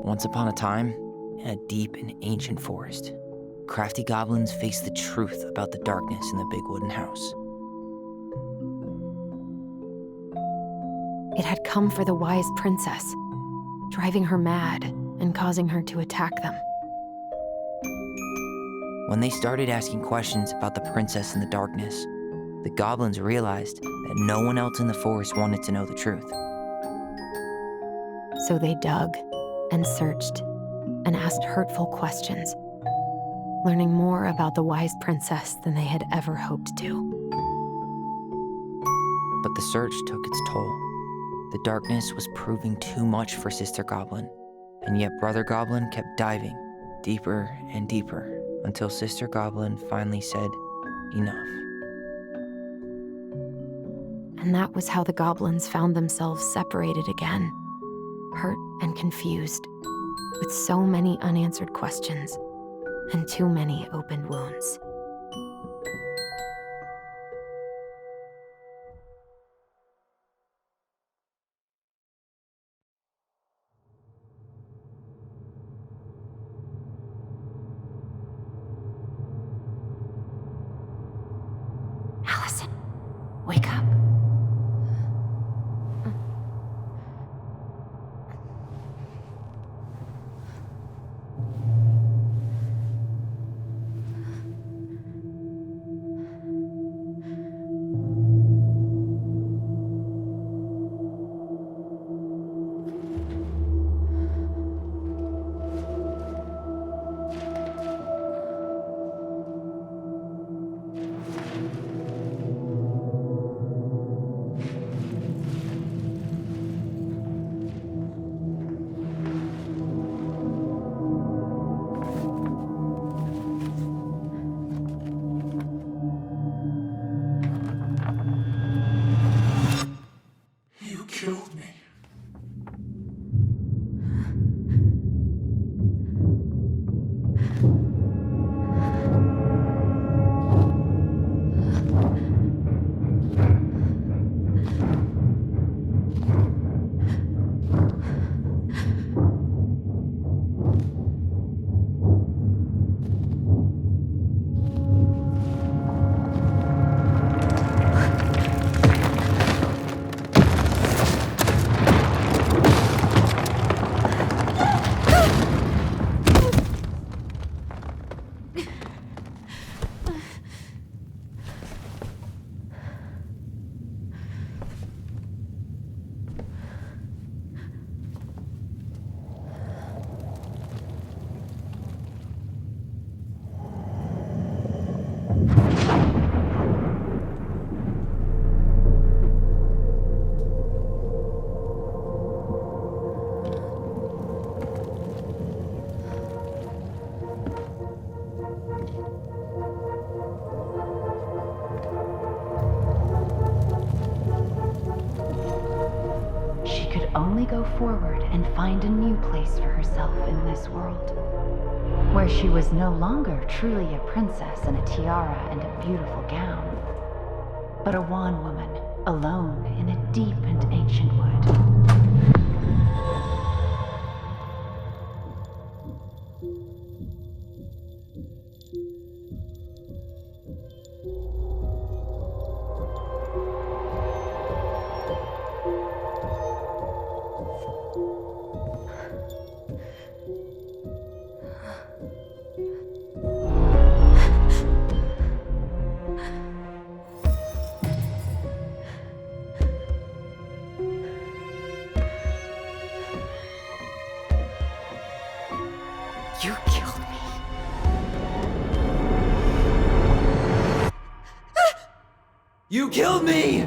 Once upon a time, in a deep and ancient forest, crafty goblins faced the truth about the darkness in the big wooden house. It had come for the wise princess, driving her mad and causing her to attack them. When they started asking questions about the princess in the darkness, the goblins realized that no one else in the forest wanted to know the truth. So they dug and searched and asked hurtful questions, learning more about the wise princess than they had ever hoped to. But the search took its toll. The darkness was proving too much for Sister Goblin, and yet Brother Goblin kept diving deeper and deeper until Sister Goblin finally said, "Enough." And that was how the goblins found themselves separated again, hurt and confused, with so many unanswered questions and too many open wounds. Allison, wake up. You killed me. She could only go forward and find a new place for herself in this world, where she was no longer truly a princess in a tiara and a beautiful gown, but a wan woman alone in a deep and ancient wood. You killed me. You killed me!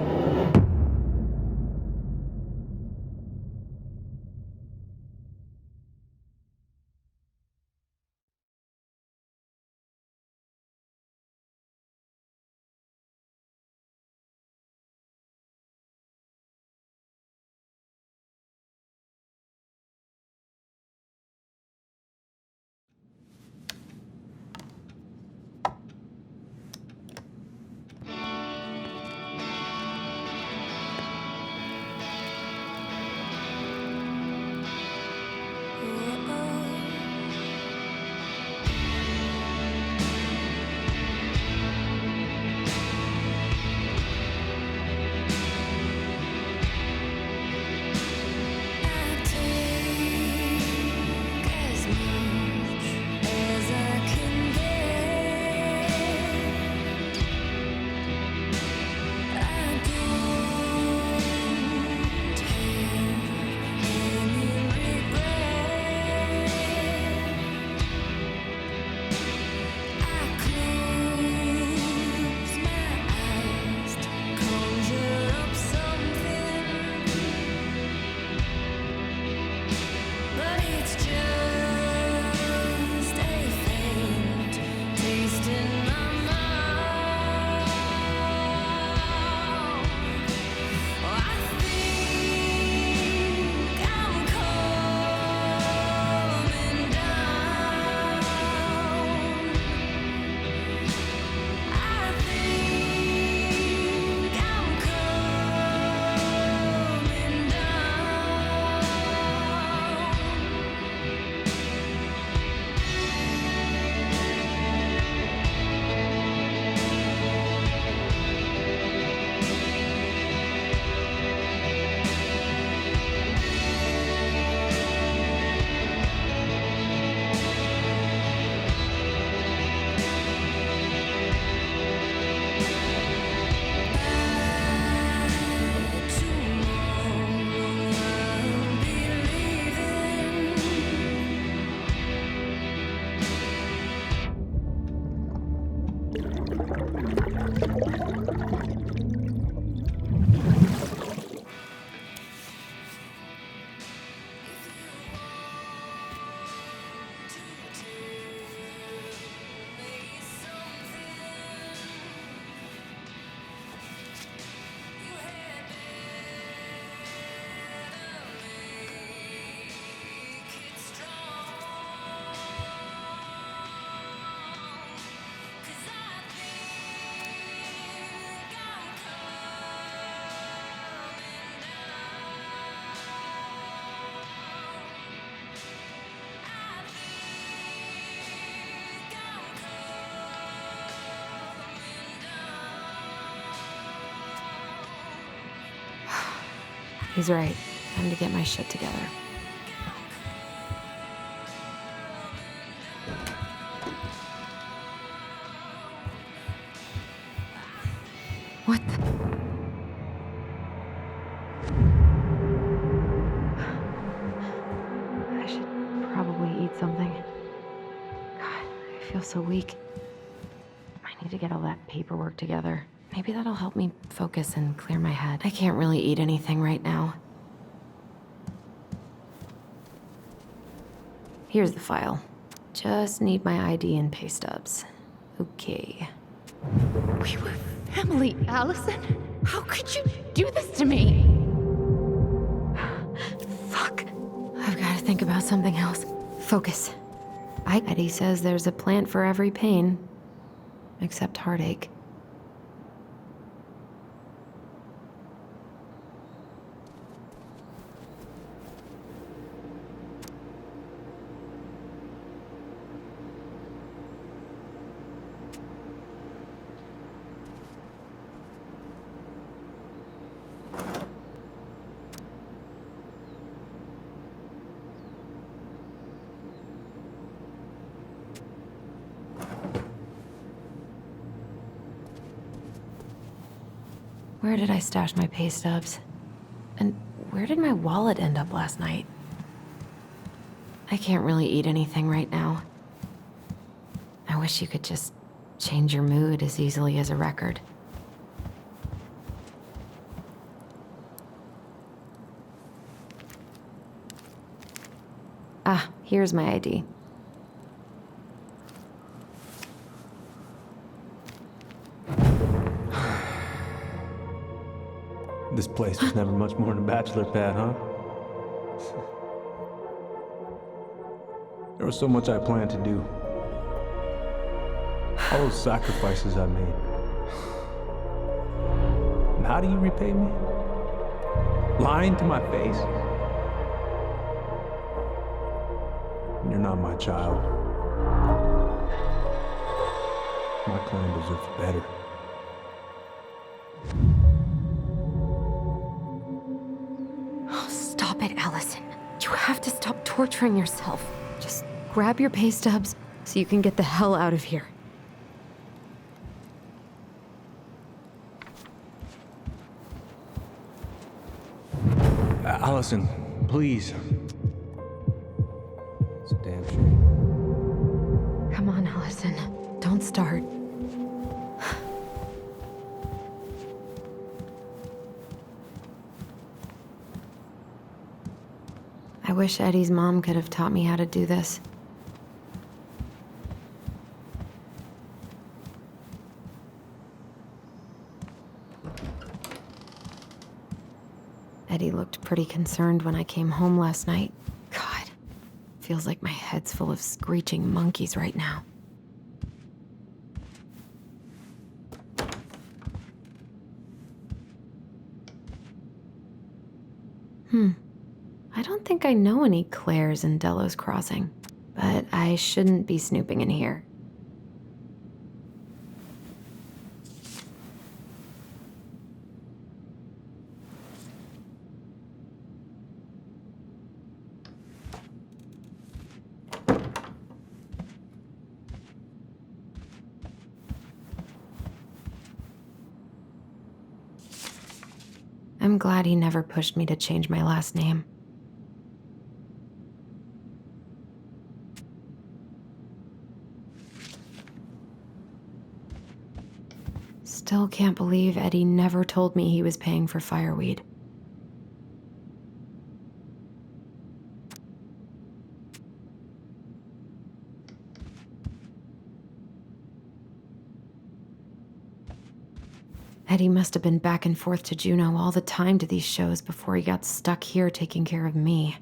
He's right. Time to get my shit together. What the? I should probably eat something. God, I feel so weak. I need to get all that paperwork together. Maybe that'll help me focus and clear my head. I can't really eat anything right now. Here's the file. Just need my ID and pay stubs. Okay. We were family, Allison. How could you do this to me? Fuck. I've got to think about something else. Focus. Eddie says there's a plant for every pain, except heartache. Where did I stash my pay stubs? And where did my wallet end up last night? I can't really eat anything right now. I wish you could just change your mood as easily as a record. Ah, here's my ID. This place was never much more than a bachelor pad, huh? There was so much I planned to do. All those sacrifices I made. And how do you repay me? Lying to my face? You're not my child. My clan deserves better. Stop it, Allison. You have to stop torturing yourself. Just grab your pay stubs so you can get the hell out of here. Allison, please. It's a damn shame. Come on, Allison. Don't start. I wish Eddie's mom could have taught me how to do this. Eddie looked pretty concerned when I came home last night. God, feels like my head's full of screeching monkeys right now. I don't think I know any Claires in Delos Crossing, but I shouldn't be snooping in here. I'm glad he never pushed me to change my last name. Still can't believe Eddie never told me he was paying for fireweed. Eddie must have been back and forth to Juneau all the time to these shows before he got stuck here taking care of me.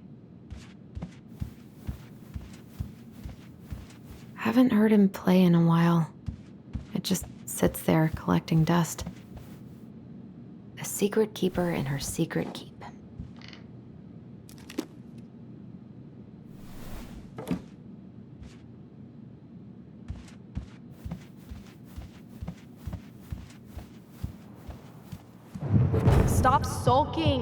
Haven't heard him play in a while. It just sits there collecting dust. A secret keeper in her secret keep. Stop sulking!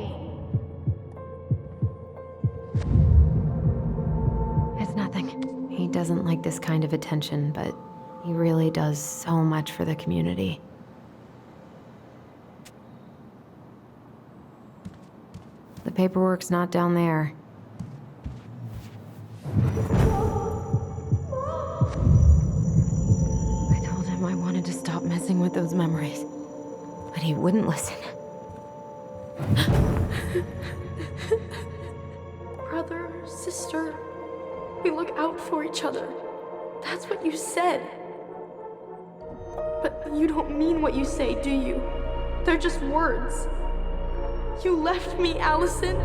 It's nothing. He doesn't like this kind of attention, but he really does so much for the community. The paperwork's not down there. I told him I wanted to stop messing with those memories, but he wouldn't listen. Brother, sister, we look out for each other. That's what you said. But you don't mean what you say, do you? They're just words. You left me, Allison,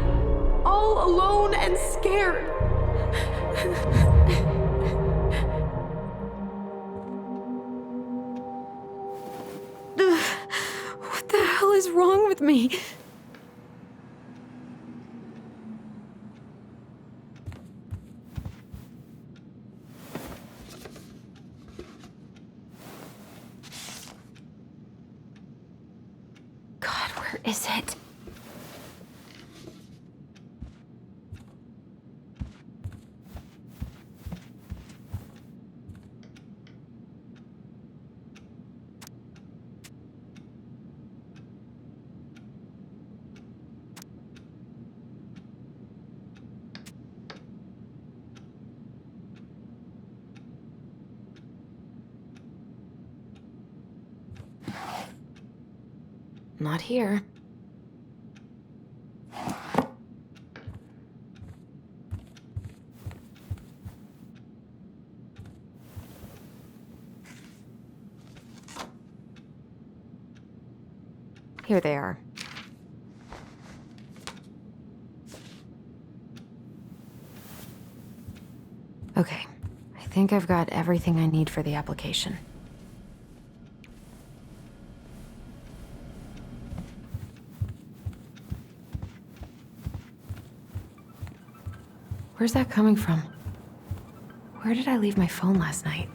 all alone and scared. What the hell is wrong with me? God, where is it? Not here. Here they are. Okay, I think I've got everything I need for the application. Where's that coming from? Where did I leave my phone last night?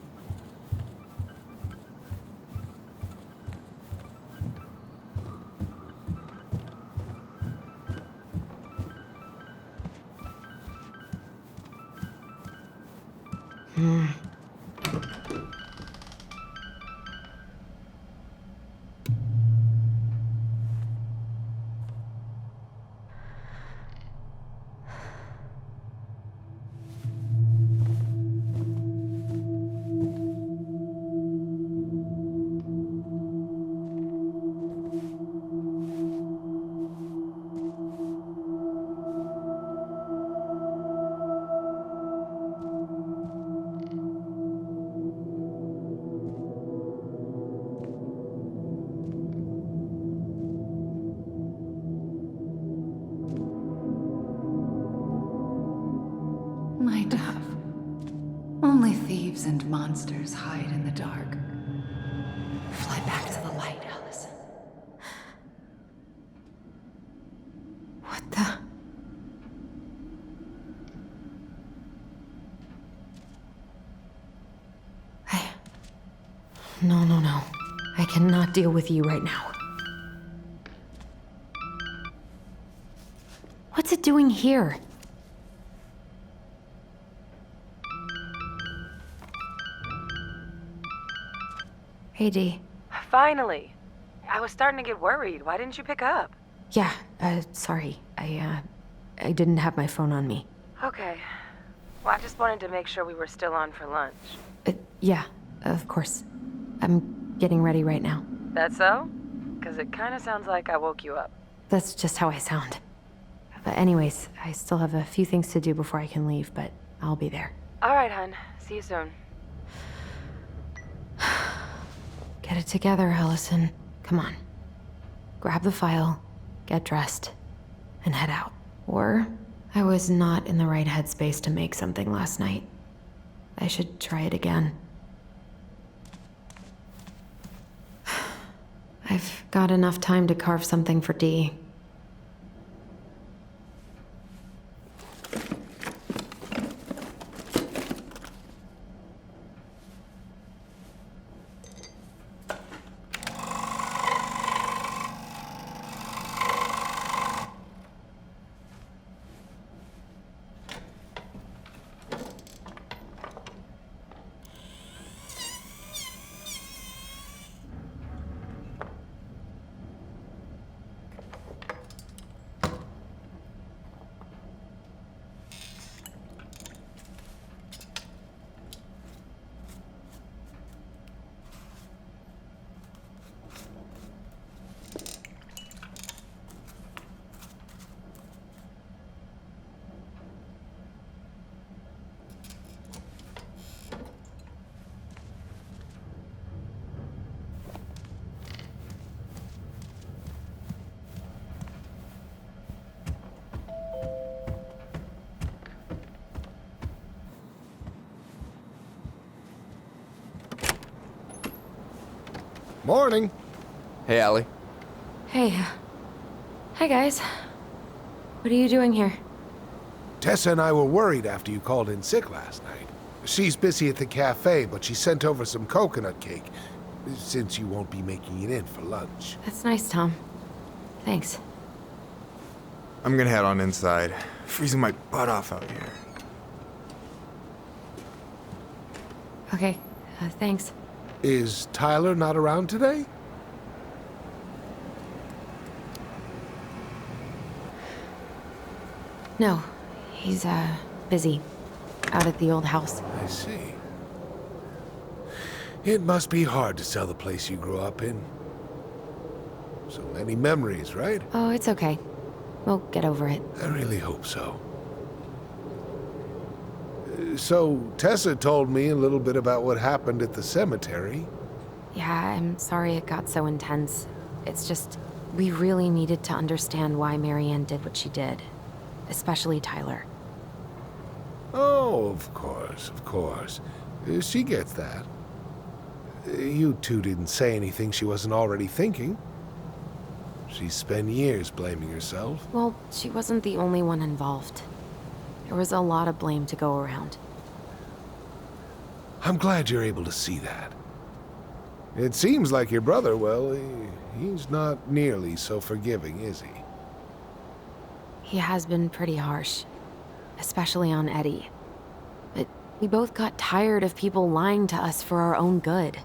My dove. Only thieves and monsters hide in the dark. Fly back to the light, Allison. What the? No. I cannot deal with you right now. What's it doing here? Hey, Dee. Finally. I was starting to get worried. Why didn't you pick up? Yeah, sorry. I didn't have my phone on me. Okay. Well, I just wanted to make sure we were still on for lunch. Yeah, of course. I'm getting ready right now. That so? Because it kind of sounds like I woke you up. That's just how I sound. But anyways, I still have a few things to do before I can leave, but I'll be there. All right, hun. See you soon. Get it together, Allison. Come on. Grab the file, get dressed, and head out. Or I was not in the right headspace to make something last night. I should try it again. I've got enough time to carve something for Dee. Morning. Hey, Allie. Hey. Hi, guys. What are you doing here? Tessa and I were worried after you called in sick last night. She's busy at the cafe, but she sent over some coconut cake, since you won't be making it in for lunch. That's nice, Tom. Thanks. I'm gonna head on inside. Freezing my butt off out here. Okay, thanks. Is Tyler not around today? No, he's, busy. Out at the old house. I see. It must be hard to sell the place you grew up in. So many memories, right? Oh, it's okay. We'll get over it. I really hope so. So, Tessa told me a little bit about what happened at the cemetery. Yeah, I'm sorry it got so intense. It's just, we really needed to understand why Marianne did what she did. Especially Tyler. Oh, of course, of course. She gets that. You two didn't say anything she wasn't already thinking. She spent years blaming herself. Well, she wasn't the only one involved. There was a lot of blame to go around. I'm glad you're able to see that. It seems like your brother, well, he's not nearly so forgiving, is he? He has been pretty harsh. Especially on Eddie. But we both got tired of people lying to us for our own good.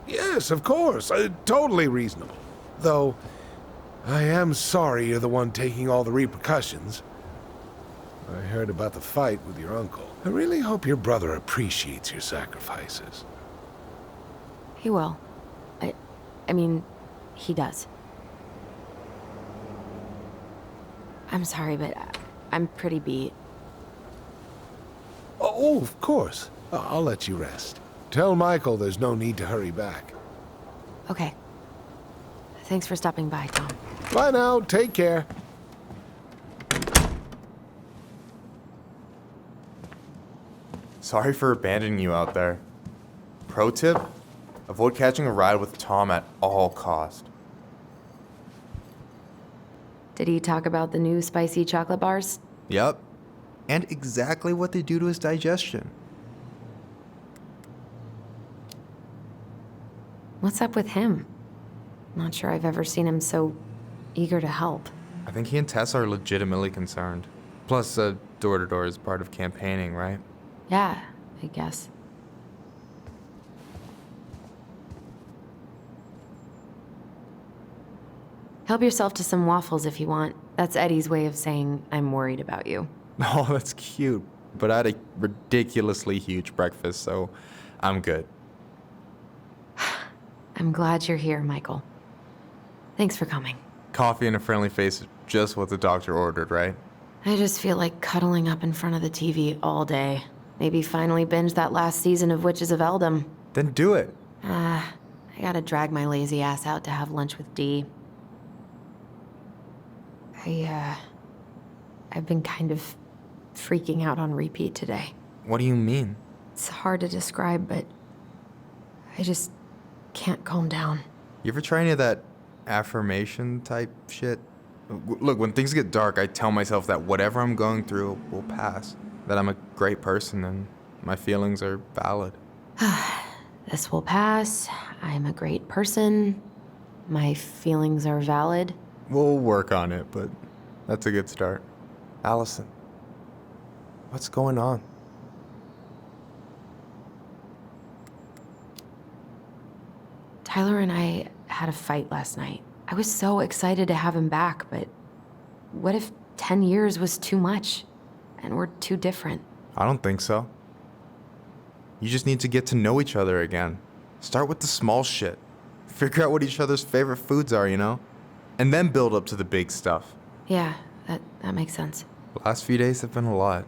Yes, of course. Totally reasonable. Though, I am sorry you're the one taking all the repercussions. I heard about the fight with your uncle. I really hope your brother appreciates your sacrifices. He will. I mean, he does. I'm sorry, but I'm pretty beat. Oh, of course. I'll let you rest. Tell Michael there's no need to hurry back. Okay. Thanks for stopping by, Tom. Bye now. Take care. Sorry for abandoning you out there. Pro tip? Avoid catching a ride with Tom at all cost. Did he talk about the new spicy chocolate bars? Yep. And exactly what they do to his digestion. What's up with him? Not sure I've ever seen him so eager to help. I think he and Tess are legitimately concerned. Plus, door-to-door is part of campaigning, right? Yeah, I guess. Help yourself to some waffles if you want. That's Eddie's way of saying, I'm worried about you. Oh, that's cute. But I had a ridiculously huge breakfast, so I'm good. I'm glad you're here, Michael. Thanks for coming. Coffee and a friendly face is just what the doctor ordered, right? I just feel like cuddling up in front of the TV all day. Maybe finally binge that last season of Witches of Eldom. Then do it. I gotta drag my lazy ass out to have lunch with Dee. I've been kind of freaking out on repeat today. What do you mean? It's hard to describe, but I just can't calm down. You ever try any of that affirmation type shit? Look, when things get dark, I tell myself that whatever I'm going through will pass. That I'm a great person and my feelings are valid. This will pass. I'm a great person. My feelings are valid. We'll work on it, but that's a good start. Allison, what's going on? Tyler and I had a fight last night. I was so excited to have him back, but what if 10 years was too much and we're too different? I don't think so. You just need to get to know each other again. Start with the small shit. Figure out what each other's favorite foods are, you know? And then build up to the big stuff. Yeah, that makes sense. The last few days have been a lot.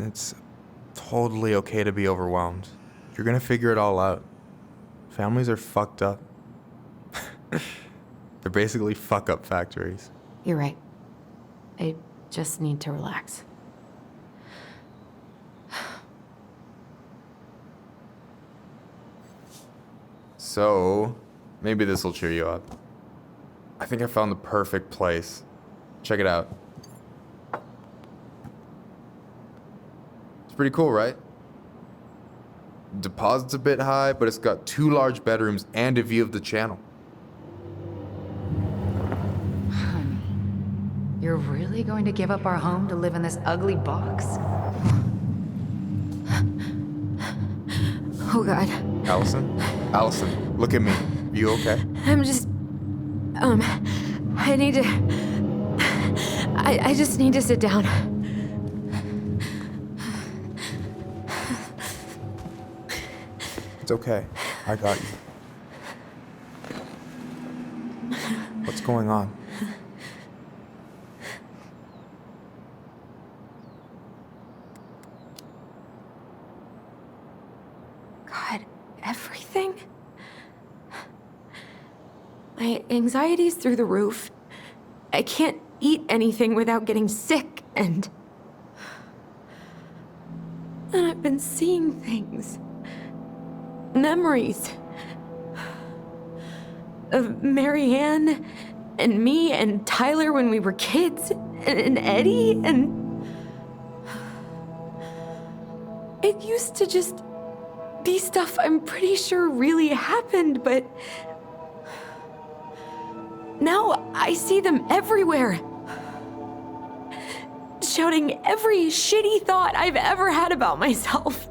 It's totally okay to be overwhelmed. You're gonna figure it all out. Families are fucked up. They're basically fuck-up factories. You're right. I just need to relax. So, maybe this will cheer you up. I think I found the perfect place. Check it out. It's pretty cool, right? Deposit's a bit high, but it's got 2 large bedrooms and a view of the channel. Honey, you're really going to give up our home to live in this ugly box? Oh, God. Allison, look at me. You okay? I'm just... I need to... I just need to sit down. It's okay. I got you. What's going on? God, everything? My anxiety's through the roof. I can't eat anything without getting sick, and I've been seeing things. Memories. Of Marianne, and me, and Tyler when we were kids, and Eddie, and... It used to just be stuff I'm pretty sure really happened, but... Now I see them everywhere. Shouting every shitty thought I've ever had about myself.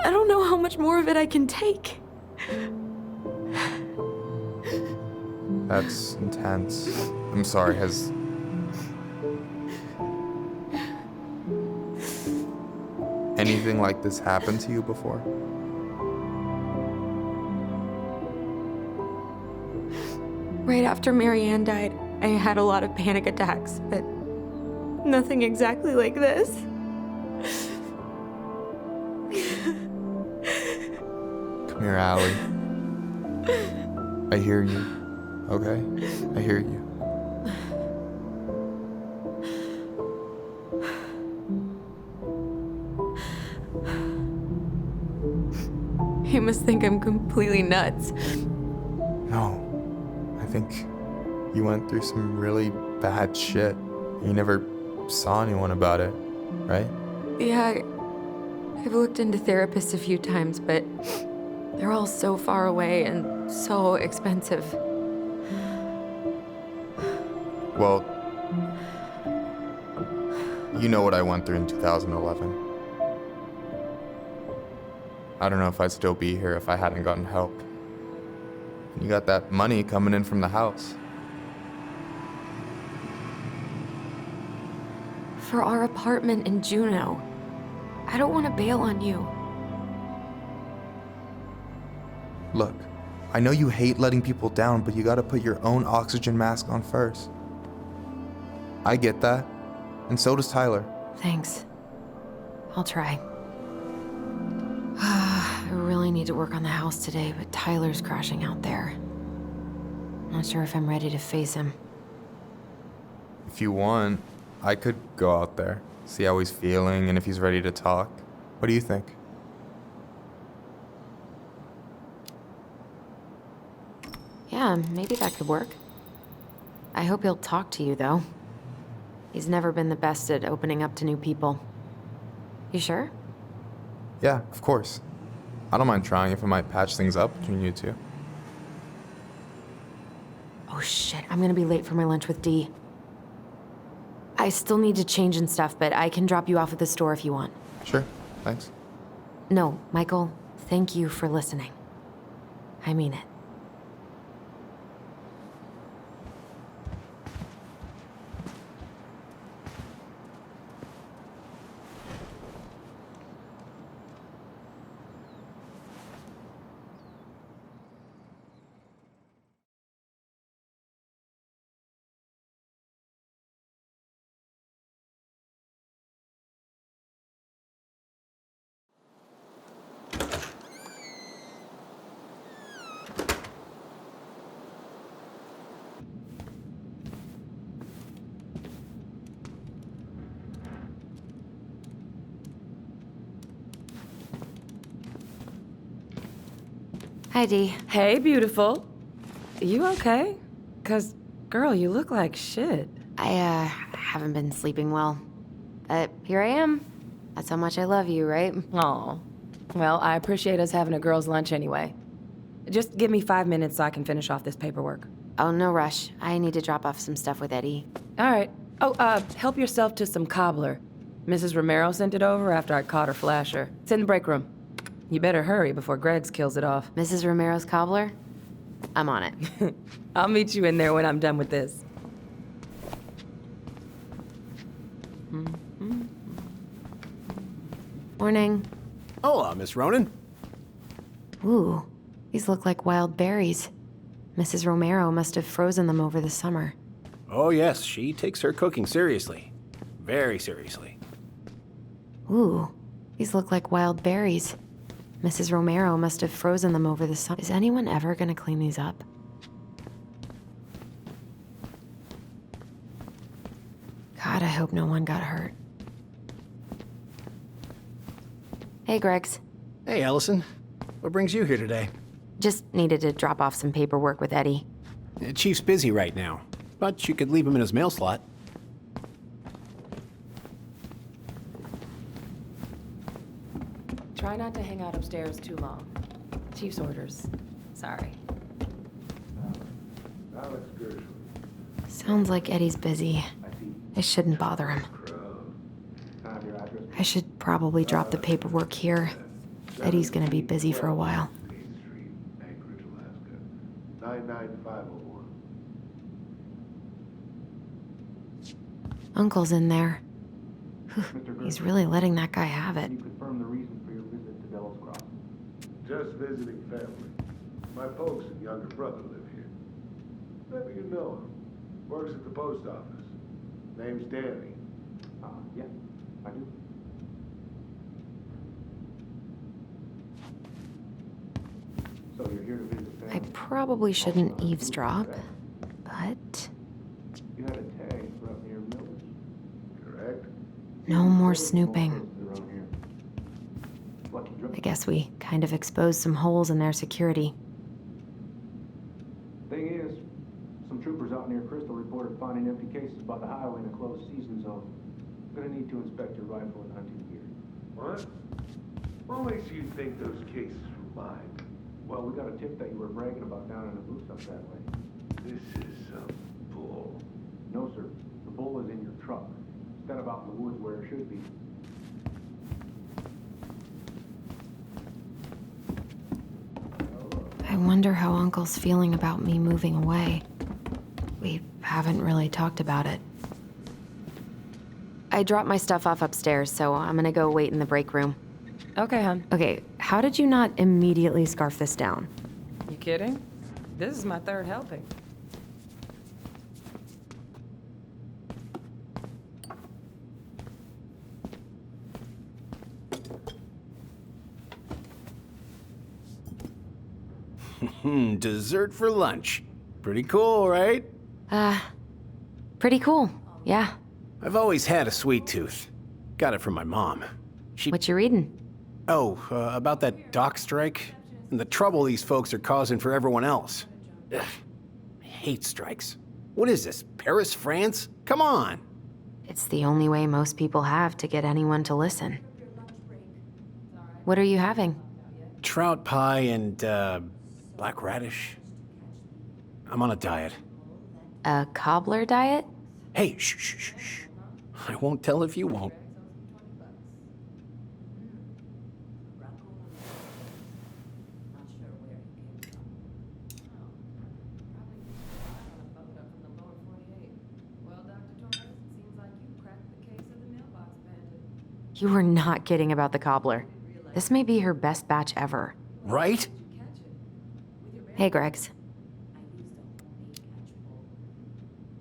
I don't know how much more of it I can take. That's intense. I'm sorry, has... anything like this happened to you before? Right after Marianne died, I had a lot of panic attacks, but nothing exactly like this. Come here, Allie. I hear you. Okay? I hear you. You must think I'm completely nuts. No. I think you went through some really bad shit. You never saw anyone about it, right? Yeah, I've looked into therapists a few times, but they're all so far away and so expensive. Well, you know what I went through in 2011. I don't know if I'd still be here if I hadn't gotten help. You got that money coming in from the house. For our apartment in Juneau. I don't want to bail on you. Look, I know you hate letting people down, but you gotta put your own oxygen mask on first. I get that, and so does Tyler. Thanks. I'll try. I really need to work on the house today, but Tyler's crashing out there. Not sure if I'm ready to face him. If you want, I could go out there, see how he's feeling, and if he's ready to talk. What do you think? Yeah, maybe that could work. I hope he'll talk to you, though. He's never been the best at opening up to new people. You sure? Yeah, of course. I don't mind trying if it might patch things up between you two. Oh shit, I'm gonna be late for my lunch with Dee. I still need to change and stuff, but I can drop you off at the store if you want. Sure, thanks. No, Michael, thank you for listening. I mean it. Hi, Dee. Hey, beautiful. You okay? 'Cause, girl, you look like shit. I haven't been sleeping well. But here I am. That's how much I love you, right? Aw. Well, I appreciate us having a girls' lunch anyway. Just give me 5 minutes so I can finish off this paperwork. Oh, no rush. I need to drop off some stuff with Eddie. All right. Oh, help yourself to some cobbler. Mrs. Romero sent it over after I caught her flasher. It's in the break room. You better hurry before Greggs kills it off. Mrs. Romero's cobbler? I'm on it. I'll meet you in there when I'm done with this. Morning. Hola, Miss Ronan. Ooh, these look like wild berries. Mrs. Romero must have frozen them over the summer. Oh, yes, she takes her cooking seriously. Very seriously. Ooh, these look like wild berries. Mrs. Romero must have frozen them over the summer. Is anyone ever gonna clean these up? God, I hope no one got hurt. Hey, Greggs. Hey, Allison. What brings you here today? Just needed to drop off some paperwork with Eddie. Chief's busy right now, but you could leave him in his mail slot. Try not to hang out upstairs too long. Chief's orders. Sorry. Sounds like Eddie's busy. I shouldn't bother him. I should probably drop the paperwork here. Eddie's gonna be busy for a while. Uncle's in there. He's really letting that guy have it. Just visiting family. My folks and younger brother live here. Maybe you know him. Works at the post office. Name's Danny. Yeah, I do. So you're here to visit I family? probably shouldn't eavesdrop, but You had a tag for up near Miller's. Correct? no more snooping. Around here. Lucky drug. I guess we kind of exposed some holes in their security. Thing is, some troopers out near Crystal reported finding empty cases by the highway in a closed season zone. Gonna need to inspect your rifle and hunting gear. What? What makes you think those cases were mine? Well, we got a tip that you were bragging about down in the booth up that way. This is some bull. No, sir. The bull is in your truck. Instead of out in the woods where it should be. I wonder how Uncle's feeling about me moving away. We haven't really talked about it. I dropped my stuff off upstairs, so I'm gonna go wait in the break room. Okay, hon. Okay, how did you not immediately scarf this down? You kidding? This is my third helping. Dessert for lunch. Pretty cool, right? Pretty cool, yeah. I've always had a sweet tooth. Got it from my mom. What you reading? About that dock strike and the trouble these folks are causing for everyone else. Ugh, I hate strikes. What is this, Paris, France? Come on! It's the only way most people have to get anyone to listen. What are you having? Trout pie and, black radish. I'm on a diet. A cobbler diet? Hey, shh. I won't tell if you won't. You were not kidding about the cobbler. This may be her best batch ever. Right? Hey, Gregs.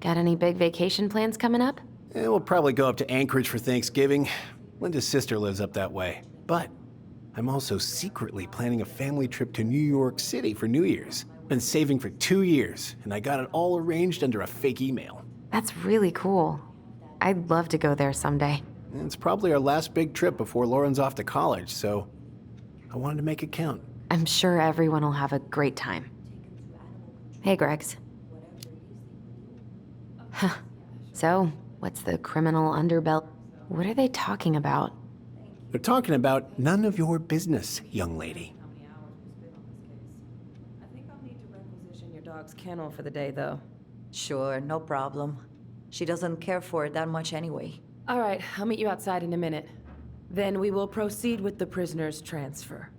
Got any big vacation plans coming up? We'll probably go up to Anchorage for Thanksgiving. Linda's sister lives up that way. But I'm also secretly planning a family trip to New York City for New Year's. Been saving for 2 years, and I got it all arranged under a fake email. That's really cool. I'd love to go there someday. It's probably our last big trip before Lauren's off to college, so I wanted to make it count. I'm sure everyone will have a great time. Hey, Gregs. Huh. So, what's the criminal underbelly? What are they talking about? They're talking about none of your business, young lady. I think I'll need to requisition your dog's kennel for the day, though. Sure, no problem. She doesn't care for it that much anyway. All right, I'll meet you outside in a minute. Then we will proceed with the prisoner's transfer.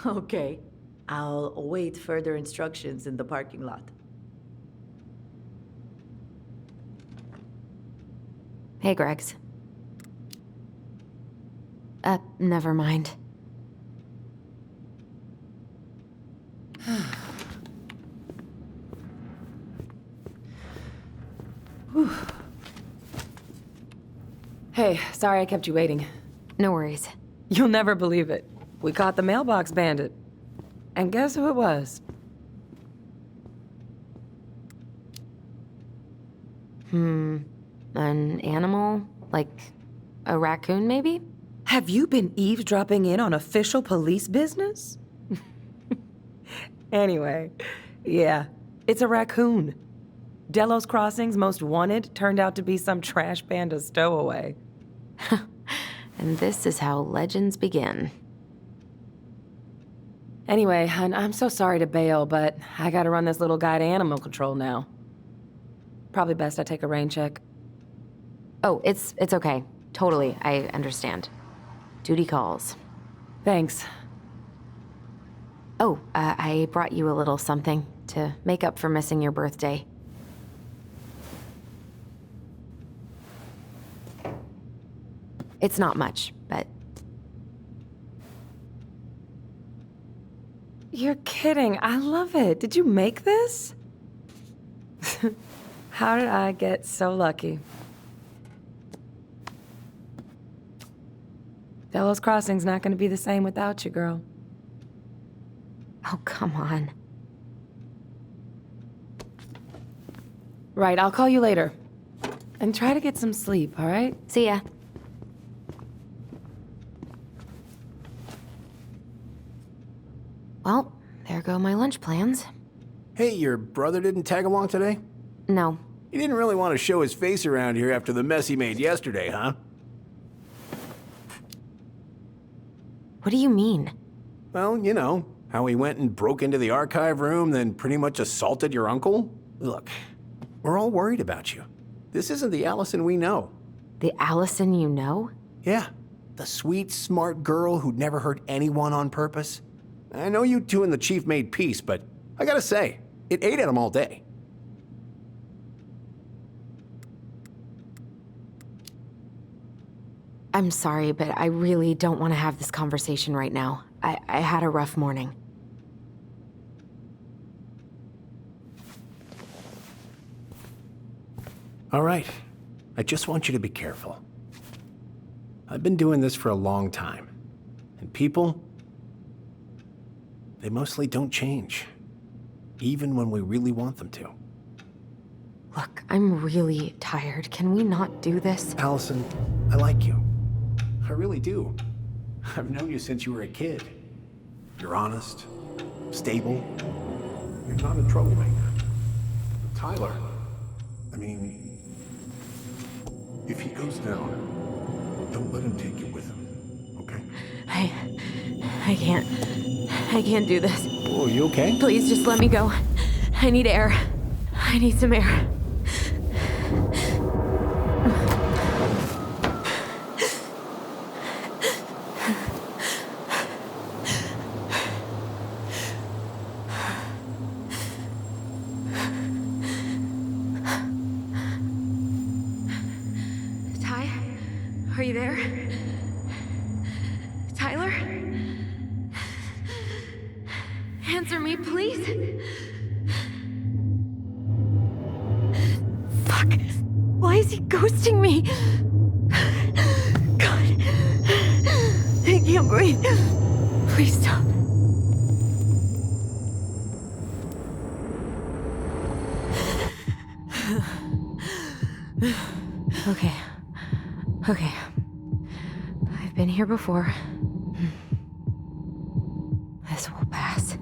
Okay. I'll await further instructions in the parking lot. Hey, Gregs. Never mind. Hey, sorry I kept you waiting. No worries. You'll never believe it. We caught the mailbox bandit. And guess who it was? An animal? Like a raccoon, maybe? Have you been eavesdropping in on official police business? Anyway, yeah, it's a raccoon. Delos Crossing's most wanted turned out to be some trash panda stowaway. And this is how legends begin. Anyway, hun, I'm so sorry to bail, but I gotta run this little guy to animal control now. Probably best I take a rain check. Oh, it's okay. Totally, I understand. Duty calls. Thanks. Oh, I brought you a little something to make up for missing your birthday. It's not much, but... You're kidding. I love it. Did you make this? How did I get so lucky? Delos Crossing's not going to be the same without you, girl. Oh, come on. Right, I'll call you later. And try to get some sleep, all right? See ya. Well, there go my lunch plans. Hey, your brother didn't tag along today? No. He didn't really want to show his face around here after the mess he made yesterday, huh? What do you mean? Well, you know, how he went and broke into the archive room, then pretty much assaulted your uncle? Look, we're all worried about you. This isn't the Allison we know. The Allison you know? Yeah, the sweet, smart girl who'd never hurt anyone on purpose. I know you two and the chief made peace, but I gotta say, it ate at him all day. I'm sorry, but I really don't want to have this conversation right now. I had a rough morning. All right. I just want you to be careful. I've been doing this for a long time. And people, they mostly don't change. Even when we really want them to. Look, I'm really tired. Can we not do this? Allison, I like you. I really do. I've known you since you were a kid. You're honest, stable. You're not a troublemaker. Tyler, I mean, if he goes down, don't let him take you with him, okay? I can't do this. Oh, you okay? Please just let me go. I need air. I need some air. Ty, are you there? Tyler? Answer me, please. Fuck. Why is he ghosting me? God. I can't breathe. Please stop. Okay. Okay. I've been here before. This will pass.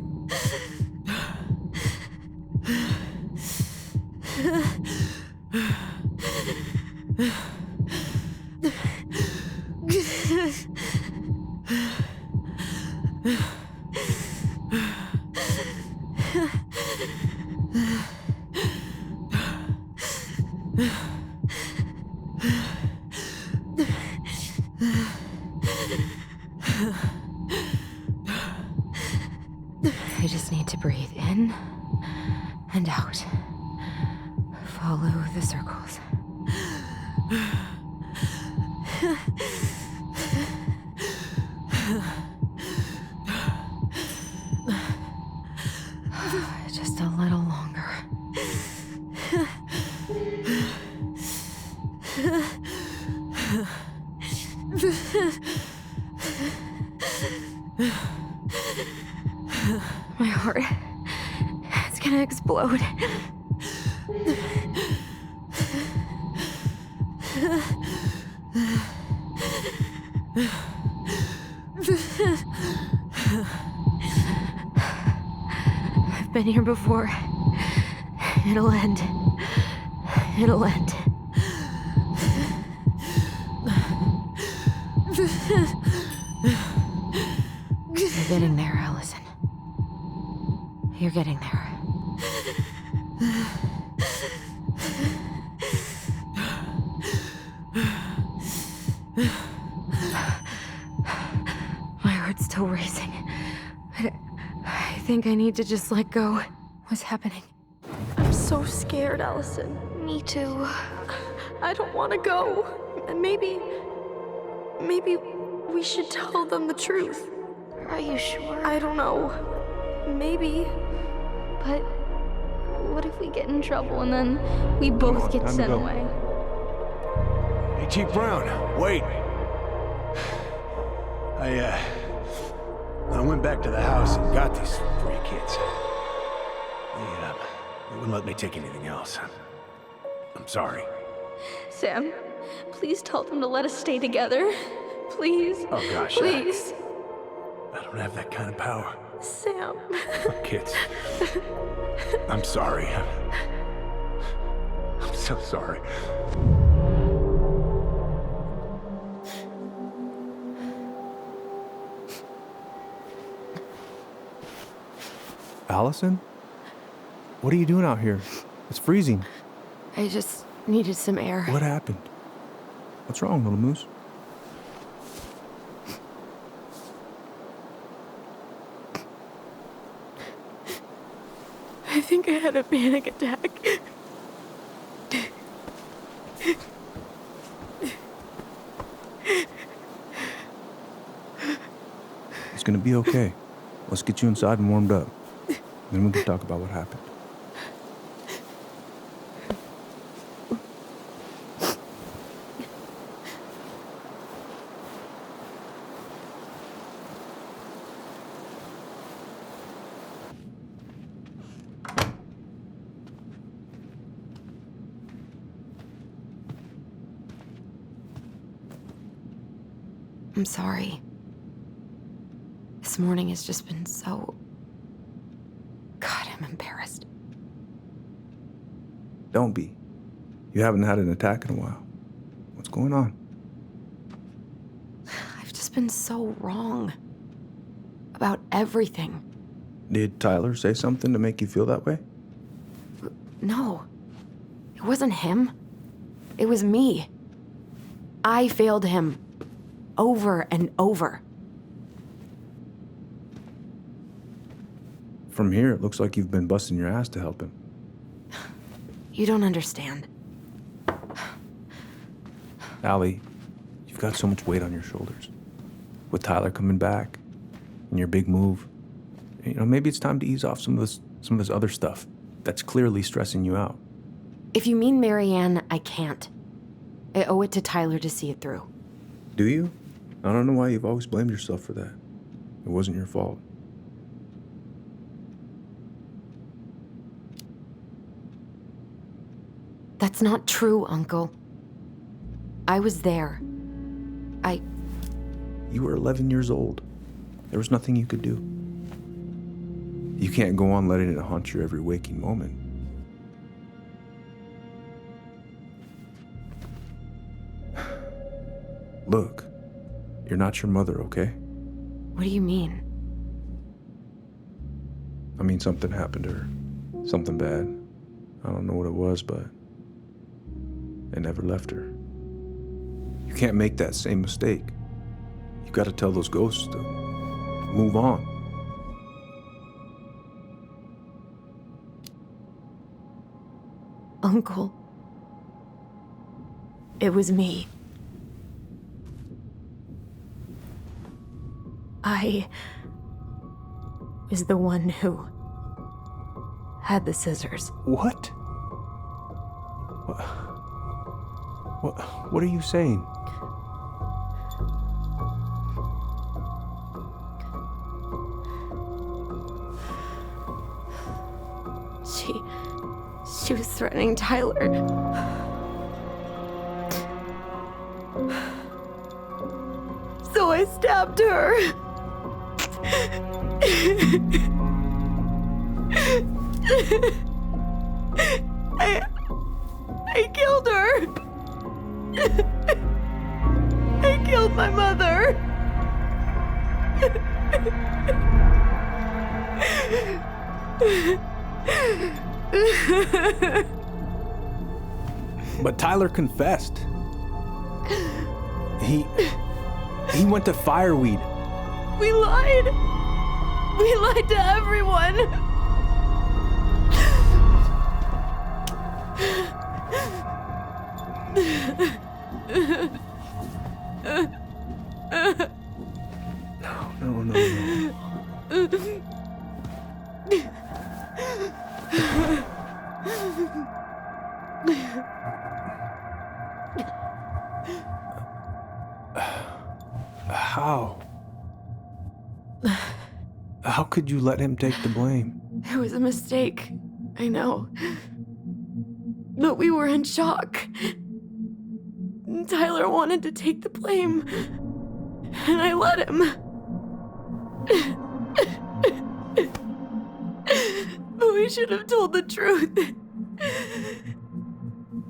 I just need to breathe in and out. Follow the circles. Just a little longer. My heart, it's gonna explode. I've been here before. It'll end. It'll end. You're getting there, Allison. You're getting there. My heart's still racing. I think I need to just let go. What's happening? I'm so scared, Allison. Me too. I don't want to go. And maybe we should tell them the truth. Are you sure? I don't know. Maybe. But what if we get in trouble and then we both get sent away? Hey, Chief Brown, wait. I went back to the house and got these 3 kids. They wouldn't let me take anything else. I'm sorry. Sam, please tell them to let us stay together. Please. Oh gosh. Please. I don't have that kind of power. Sam. Kids. I'm sorry. I'm so sorry. Allison? What are you doing out here? It's freezing. I just needed some air. What happened? What's wrong, little moose? I think I had a panic attack. It's gonna be okay. Let's get you inside and warmed up. Then we can talk about what happened. I'm sorry. This morning has just been so... God, I'm embarrassed. Don't be. You haven't had an attack in a while. What's going on? I've just been so wrong. About everything. Did Tyler say something to make you feel that way? No. It wasn't him. It was me. I failed him. Over and over. From here, it looks like you've been busting your ass to help him. You don't understand. Allie, you've got so much weight on your shoulders. With Tyler coming back, and your big move, you know, maybe it's time to ease off some of this other stuff that's clearly stressing you out. If you mean Marianne, I can't. I owe it to Tyler to see it through. Do you? I don't know why you've always blamed yourself for that. It wasn't your fault. That's not true, Uncle. I was there. You were 11 years old. There was nothing you could do. You can't go on letting it haunt your every waking moment. Look, you're not your mother, okay? What do you mean? I mean, something happened to her. Something bad. I don't know what it was, but it never left her. You can't make that same mistake. You've got to tell those ghosts to move on. Uncle. It was me. I was the one who had the scissors. What? What are you saying? She was threatening Tyler. So I stabbed her. I killed her. I killed my mother. But Tyler confessed. He went to Fireweed. We lied. We lied to everyone. No. How could you let him take the blame? It was a mistake. I know. But we were in shock. Tyler wanted to take the blame. And I let him. But we should have told the truth.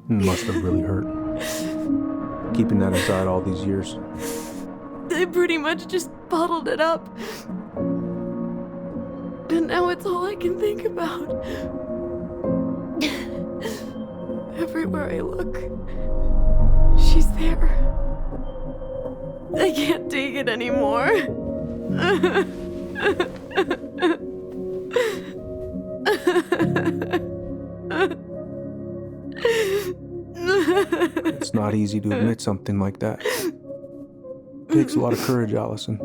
Must have really hurt. Keeping that inside all these years. I pretty much just bottled it up. And now it's all I can think about. Everywhere I look, she's there. I can't take it anymore. It's not easy to admit something like that. It takes a lot of courage, Allison.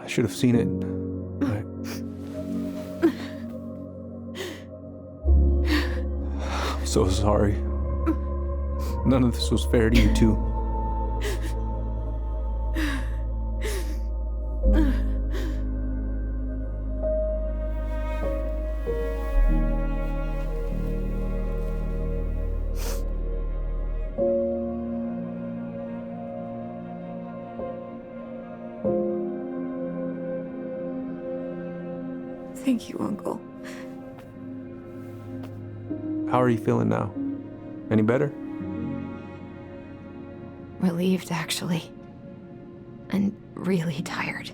I should have seen it. I'm so sorry. None of this was fair to you two. Thank you, Uncle. How are you feeling now? Any better? Relieved, actually. And really tired.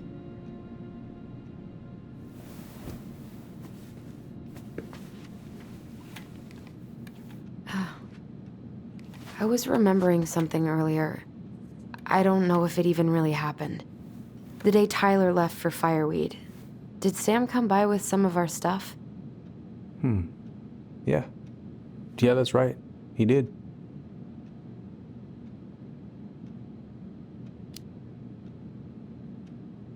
I was remembering something earlier. I don't know if it even really happened. The day Tyler left for Fireweed, did Sam come by with some of our stuff? Yeah. Yeah, that's right. He did.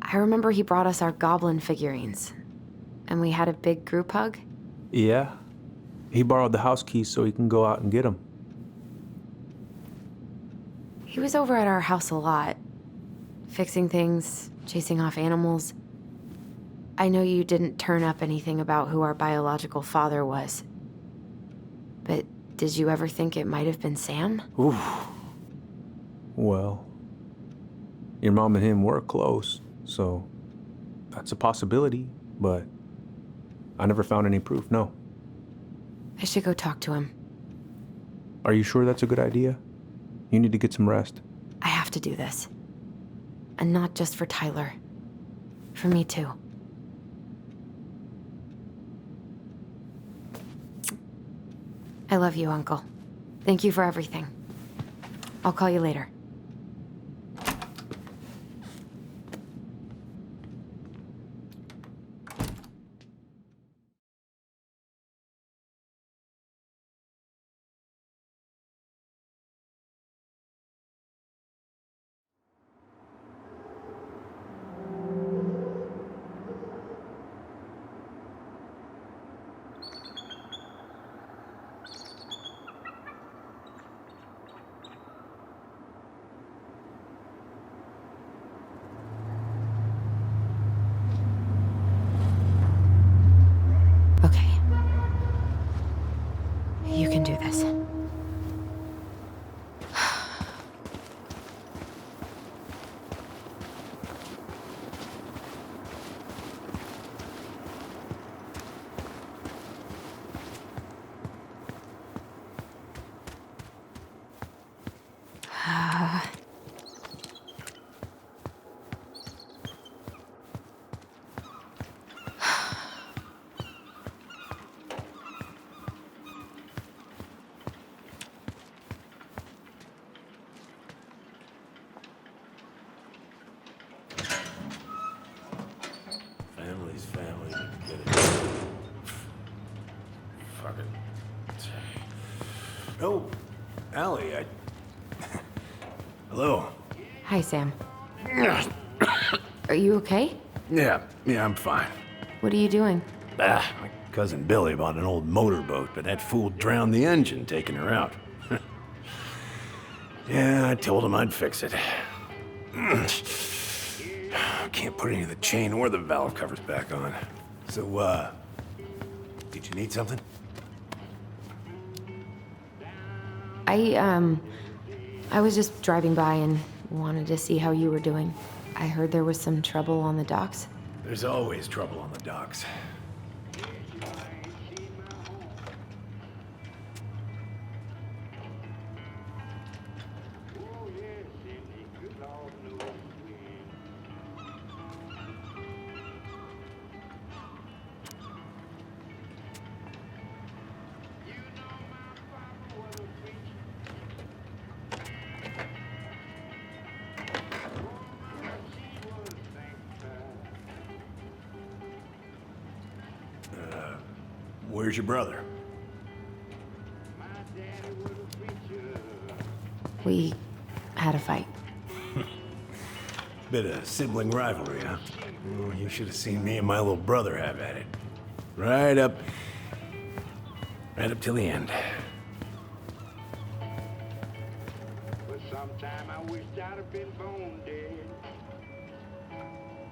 I remember he brought us our goblin figurines. And we had a big group hug. Yeah. He borrowed the house keys so he can go out and get them. He was over at our house a lot. Fixing things, chasing off animals. I know you didn't turn up anything about who our biological father was. But did you ever think it might have been Sam? Oof. Well, your mom and him were close, so that's a possibility, but I never found any proof, no. I should go talk to him. Are you sure that's a good idea? You need to get some rest. I have to do this. And not just for Tyler. For me too. I love you, Uncle. Thank you for everything. I'll call you later. You can do this. Family's family. Get it. Fuck it. Oh, Allie, Hello. Hi, Sam. Are you okay? Yeah, I'm fine. What are you doing? My cousin Billy bought an old motorboat, but that fool drowned the engine taking her out. Yeah, I told him I'd fix it. Can't put any of the chain or the valve covers back on. So, did you need something? I was just driving by and wanted to see how you were doing. I heard there was some trouble on the docks. There's always trouble on the docks. Where's your brother? We had a fight. Bit of sibling rivalry, huh? Oh, you should have seen me and my little brother have at it. Right up till the end.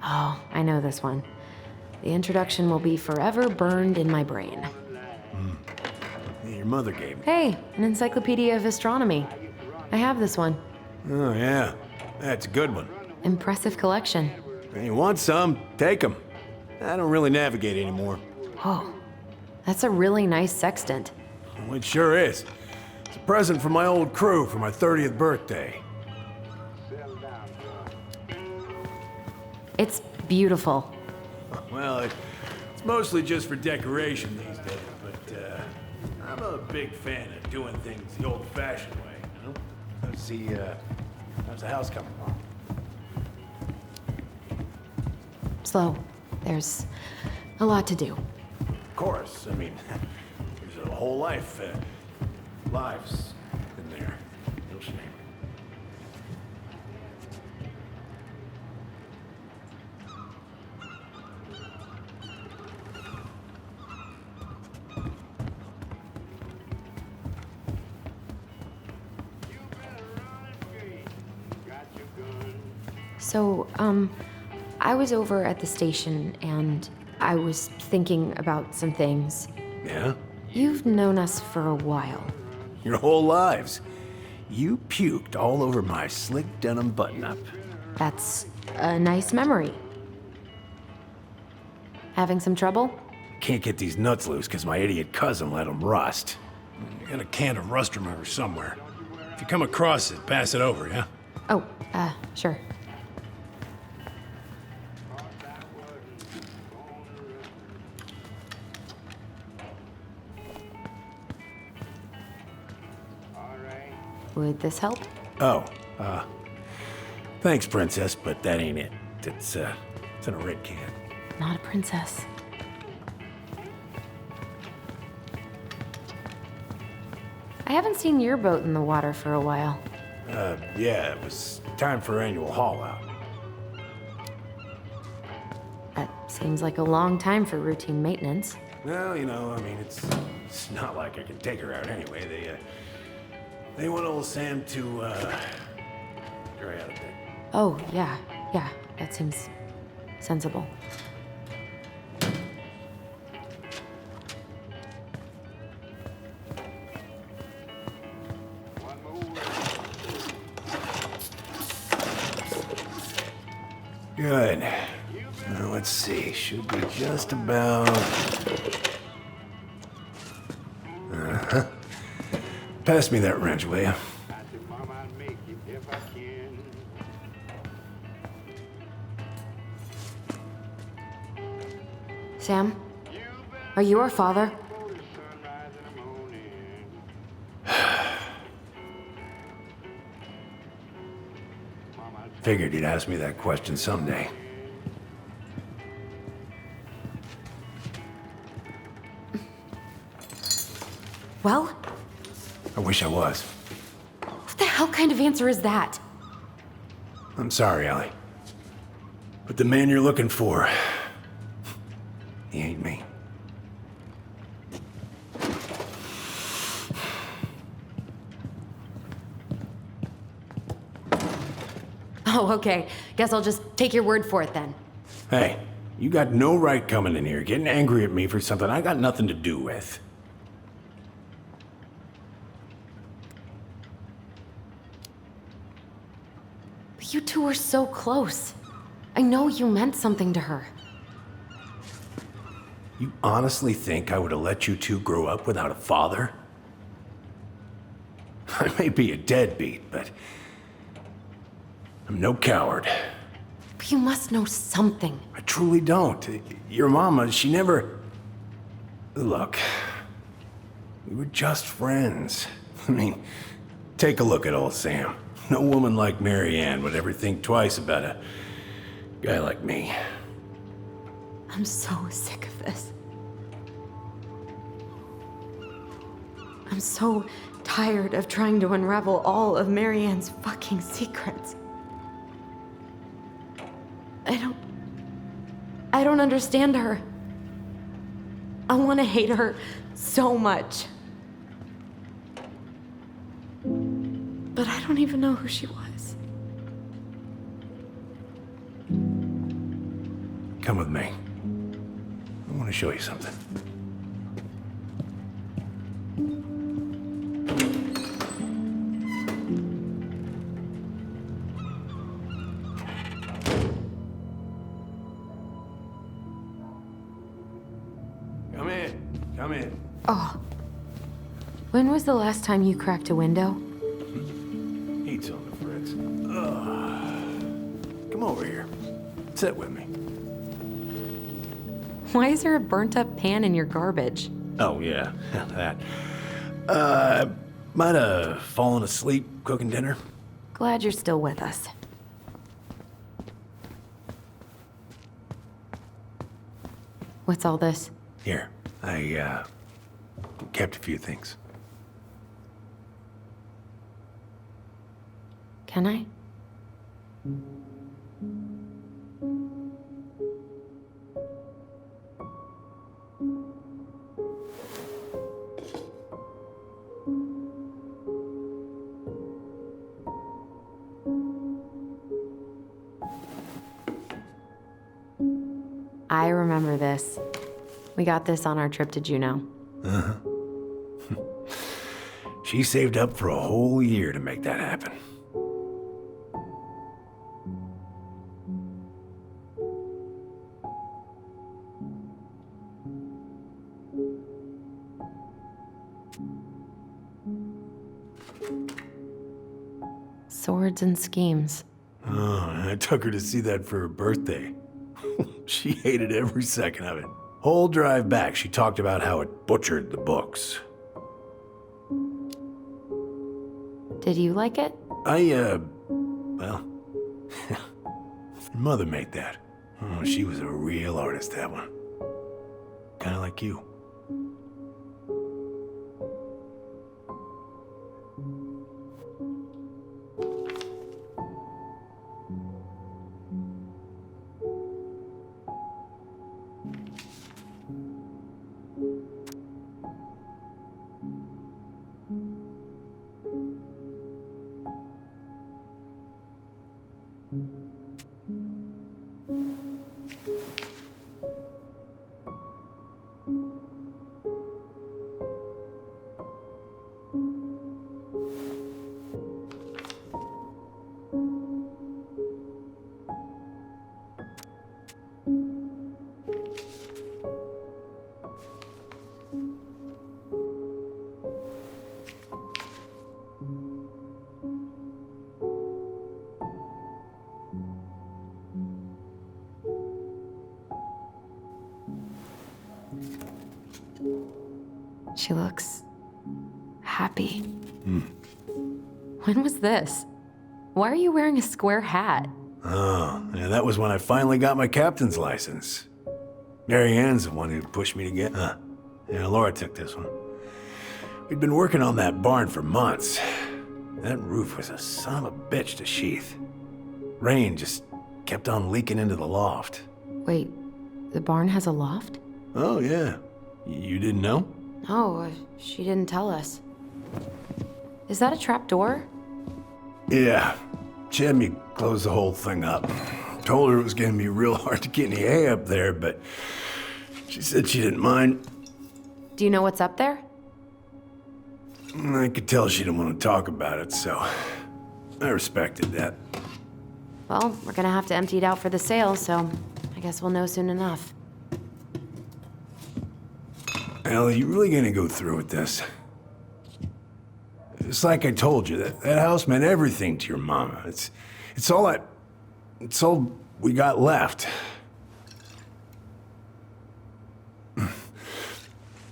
Oh, I know this one. The introduction will be forever burned in my brain. Yeah, your mother gave me. Hey, an encyclopedia of astronomy. I have this one. Oh, yeah. That's a good one. Impressive collection. You want some? Take them. I don't really navigate anymore. Whoa, that's a really nice sextant. Well, it sure is. It's a present from my old crew for my 30th birthday. It's beautiful. Well, it's mostly just for decoration these days, but I'm a big fan of doing things the old-fashioned way, you know? Let's see, how's the house coming along? Slow. There's a lot to do. Of course, I mean, there's a whole lives in there. No shame. So, I was over at the station and I was thinking about some things. Yeah? You've known us for a while. Your whole lives. You puked all over my slick denim button-up. That's a nice memory. Having some trouble? Can't get these nuts loose because my idiot cousin let them rust. I got a can of rust remover somewhere. If you come across it, pass it over, yeah? Oh, sure. Would this help? Oh, thanks, princess, but that ain't it. It's in a red can. Not a princess. I haven't seen your boat in the water for a while. Yeah, it was time for annual haul out. That seems like a long time for routine maintenance. Well, you know, I mean, it's not like I can take her out anyway. They want old Sam to, dry out a bit. Oh, yeah, that seems sensible. Good. Now, let's see. Should be just about... Uh-huh. Pass me that wrench, will you? Sam? Are you our father? Figured you'd ask me that question someday. Well? I wish I was. What the hell kind of answer is that? I'm sorry, Ellie. But the man you're looking for, he ain't me. Oh, okay. Guess I'll just take your word for it then. Hey, you got no right coming in here getting angry at me for something I got nothing to do with. But you two were so close. I know you meant something to her. You honestly think I would have let you two grow up without a father? I may be a deadbeat, but I'm no coward. But you must know something. I truly don't. Your mama, she never... Look, we were just friends. I mean, take a look at old Sam. No woman like Mary Ann would ever think twice about a guy like me. I'm so sick of this. I'm so tired of trying to unravel all of Mary Ann's fucking secrets. I don't understand her. I want to hate her so much. But I don't even know who she was. Come with me. I want to show you something. Come in. Oh. When was the last time you cracked a window? Heat's on the fritz. Come over here. Sit with me. Why is there a burnt up pan in your garbage? Oh, yeah, that. Might have fallen asleep cooking dinner. Glad you're still with us. What's all this? Here, I kept a few things. Can I? I remember this. We got this on our trip to Juneau. Uh-huh. She saved up for a whole year to make that happen. Swords and schemes. Oh, I took her to see that for her birthday. She hated every second of it. Whole drive back, she talked about how it butchered the books. Did you like it? Well, her mother made that. Oh, she was a real artist, that one. Kinda like you. She looks happy. When was this? Why are you wearing a square hat? Oh, yeah, that was when I finally got my captain's license. Mary Ann's the one who pushed me to get. Yeah, Laura took this one. We'd been working on that barn for months. That roof was a son of a bitch to sheath. Rain just kept on leaking into the loft. Wait, the barn has a loft? Oh, yeah. You didn't know? No, she didn't tell us. Is that a trap door? Yeah. She had me close the whole thing up. Told her it was gonna be real hard to get any hay up there, but she said she didn't mind. Do you know what's up there? I could tell she didn't want to talk about it, so I respected that. Well, we're gonna have to empty it out for the sale, so I guess we'll know soon enough. Ellie, you really gonna go through with this? It's like I told you, that house meant everything to your mama. It's all we got left.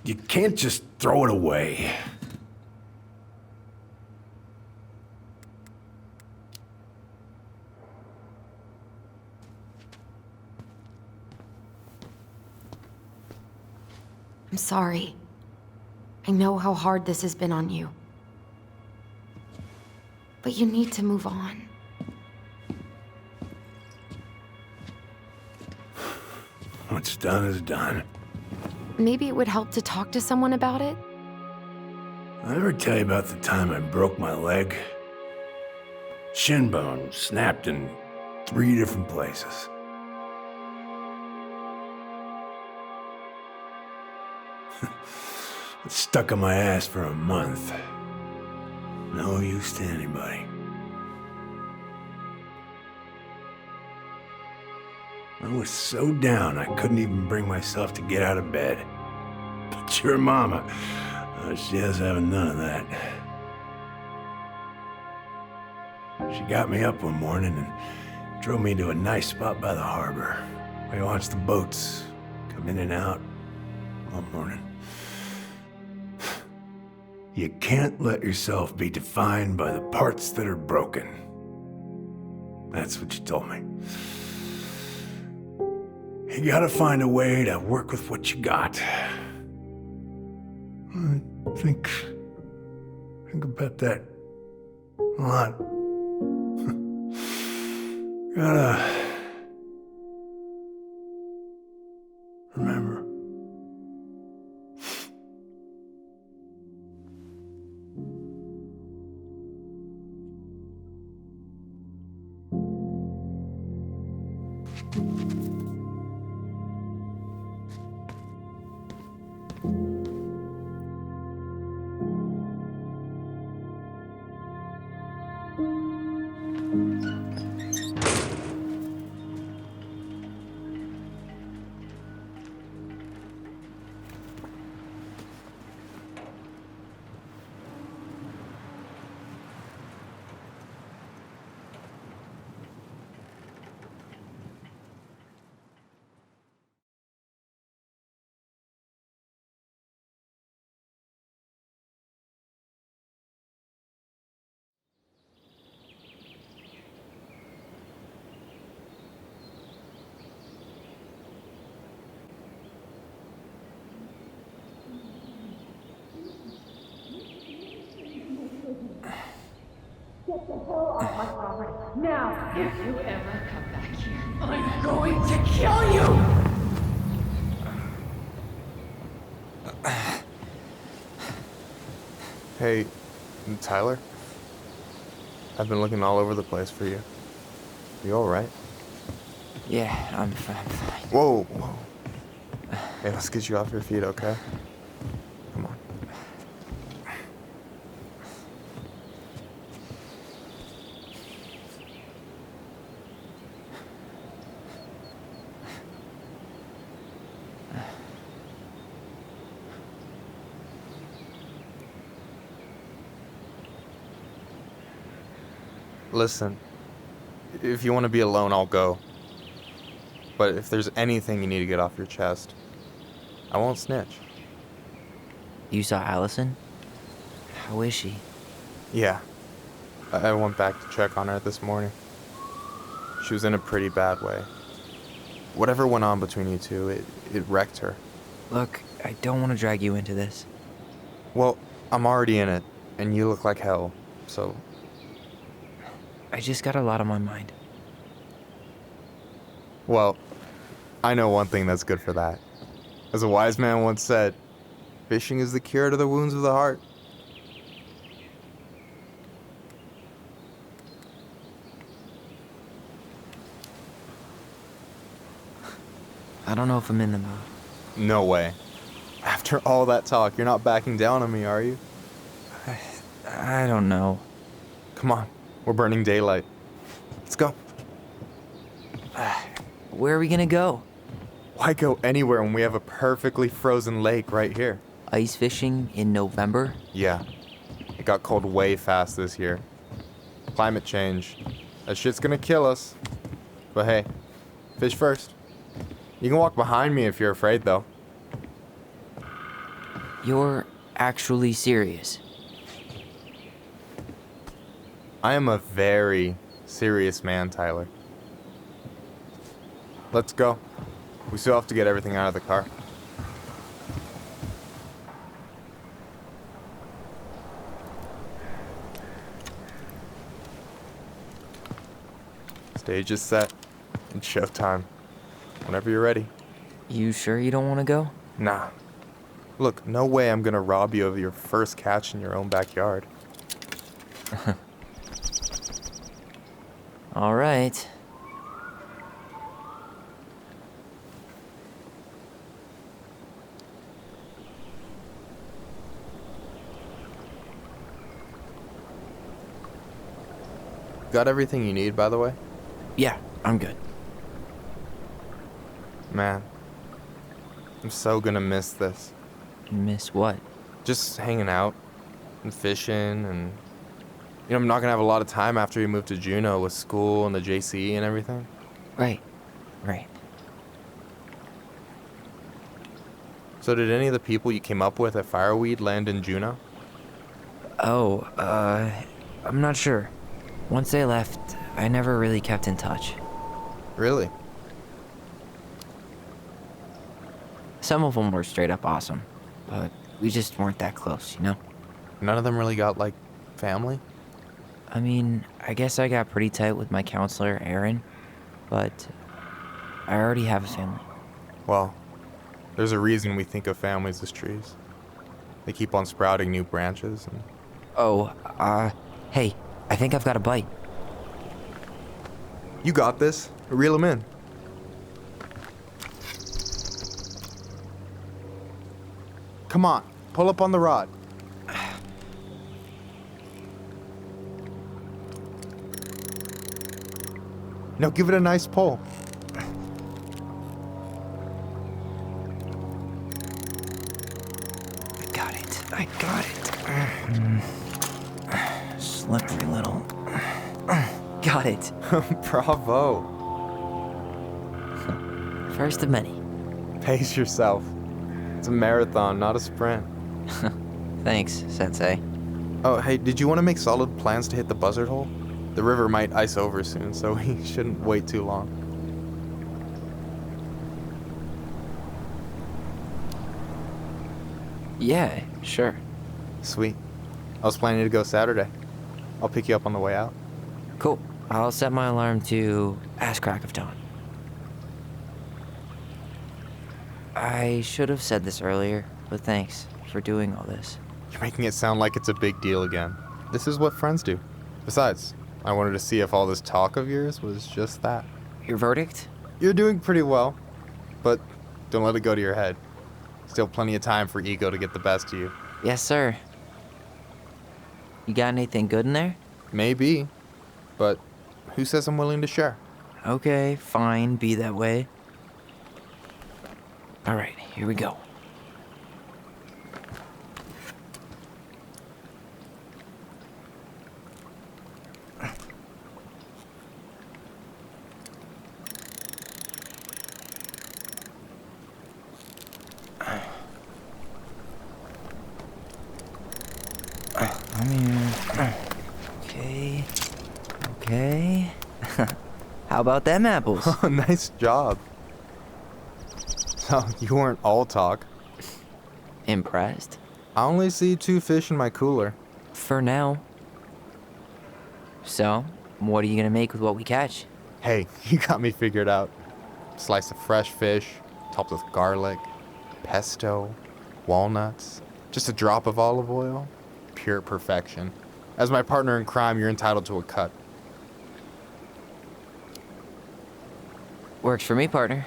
You can't just throw it away. I'm sorry. I know how hard this has been on you. But you need to move on. What's done is done. Maybe it would help to talk to someone about it? I ever tell you about the time I broke my leg? Shin bone snapped in 3 different places. It stuck on my ass for a month. No use to anybody. I was so down I couldn't even bring myself to get out of bed. But your mama, she has having none of that. She got me up one morning and drove me to a nice spot by the harbor. We watched the boats come in and out all morning. You can't let yourself be defined by the parts that are broken. That's what you told me. You gotta find a way to work with what you got. I think about that a lot. Gotta remember. Get the hell off my property. Now, if you ever come back here, I'm going to kill you! Hey, Tyler? I've been looking all over the place for you. You alright? Yeah, I'm fine. Whoa, whoa. Hey, let's get you off your feet, okay? Come on. Listen, if you want to be alone, I'll go. But if there's anything you need to get off your chest, I won't snitch. You saw Allison? How is she? Yeah. I went back to check on her this morning. She was in a pretty bad way. Whatever went on between you two, it wrecked her. Look, I don't want to drag you into this. Well, I'm already in it, and you look like hell, so... I just got a lot on my mind. Well, I know one thing that's good for that. As a wise man once said, fishing is the cure to the wounds of the heart. I don't know if I'm in the mood. No way. After all that talk, you're not backing down on me, are you? I don't know. Come on, we're burning daylight. Let's go. Where are we gonna go? Why go anywhere when we have a perfectly frozen lake right here? Ice fishing in November? Yeah. It got cold way fast this year. Climate change. That shit's gonna kill us. But hey, fish first. You can walk behind me if you're afraid, though. You're actually serious? I am a very serious man, Tyler. Let's go. We still have to get everything out of the car. Stage is set. It's showtime. Whenever you're ready. You sure you don't want to go? Nah. Look, no way I'm gonna rob you of your first catch in your own backyard. All right. Got everything you need, by the way? Yeah, I'm good. Man, I'm so gonna miss this. Miss what? Just hanging out and fishing and... I'm not gonna have a lot of time after we move to Juneau with school and the JC and everything. Right. So did any of the people you came up with at Fireweed land in Juneau? Oh, I'm not sure. Once they left, I never really kept in touch. Really? Some of them were straight up awesome, but we just weren't that close, you know? None of them really got, like, family? I mean, I guess I got pretty tight with my counselor, Aaron, but I already have a family. Well, there's a reason we think of families as trees. They keep on sprouting new branches and... Oh, hey, I think I've got a bite. You got this. Reel them in. Come on, pull up on the rod. Now give it a nice pull. I got it. Slippery little. Got it. Bravo. First of many. Pace yourself. It's a marathon, not a sprint. Thanks, Sensei. Oh, hey, did you want to make solid plans to hit the buzzard hole? The river might ice over soon, so we shouldn't wait too long. Yeah, sure. Sweet. I was planning to go Saturday. I'll pick you up on the way out. Cool. I'll set my alarm to ass crack of dawn. I should have said this earlier, but thanks for doing all this. You're making it sound like it's a big deal again. This is what friends do. Besides, I wanted to see if all this talk of yours was just that. Your verdict? You're doing pretty well, but don't let it go to your head. Still plenty of time for ego to get the best of you. Yes, sir. You got anything good in there? Maybe, but who says I'm willing to share? Okay, fine, be that way. All right, here we go. Okay. How about them apples? Oh, nice job. So, you weren't all talk. Impressed? I only see 2 fish in my cooler. For now. So, what are you gonna make with what we catch? Hey, you got me figured out. Slice of fresh fish, topped with garlic, pesto, walnuts, just a drop of olive oil. Pure perfection. As my partner in crime, you're entitled to a cut. Works for me, partner.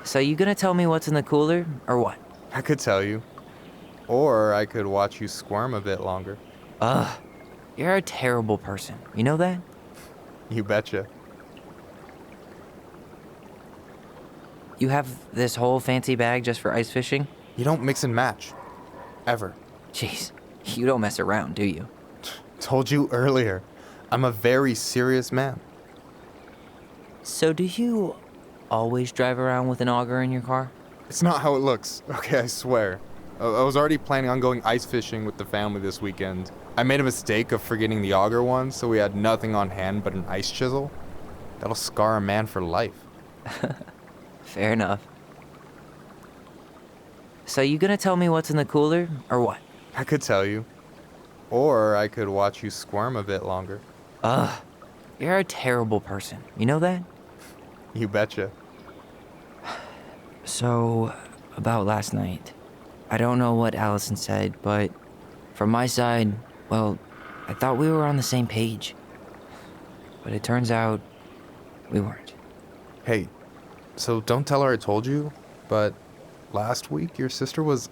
So you gonna tell me what's in the cooler, or what? I could tell you. Or I could watch you squirm a bit longer. Ugh. You're a terrible person. You know that? You betcha. You have this whole fancy bag just for ice fishing? You don't mix and match. Ever. Jeez, you don't mess around, do you? Told you earlier. I'm a very serious man. So do you always drive around with an auger in your car? It's not how it looks. Okay, I swear. I was already planning on going ice fishing with the family this weekend. I made a mistake of forgetting the auger one, so we had nothing on hand but an ice chisel. That'll scar a man for life. Fair enough. So you gonna tell me what's in the cooler, or what? I could tell you. Or I could watch you squirm a bit longer. Ugh. You're a terrible person. You know that? You betcha. So, about last night. I don't know what Allison said, but from my side, well, I thought we were on the same page. But it turns out we weren't. Hey, so don't tell her I told you, but last week your sister was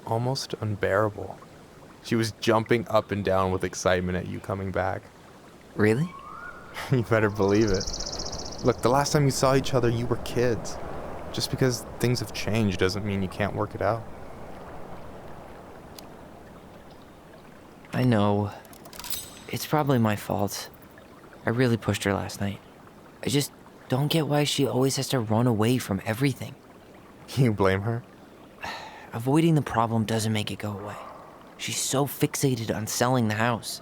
almost unbearable. She was jumping up and down with excitement at you coming back. Really? You better believe it. Look, the last time you saw each other, you were kids. Just because things have changed doesn't mean you can't work it out. I know. It's probably my fault. I really pushed her last night. I just don't get why she always has to run away from everything. You blame her? Avoiding the problem doesn't make it go away. She's so fixated on selling the house.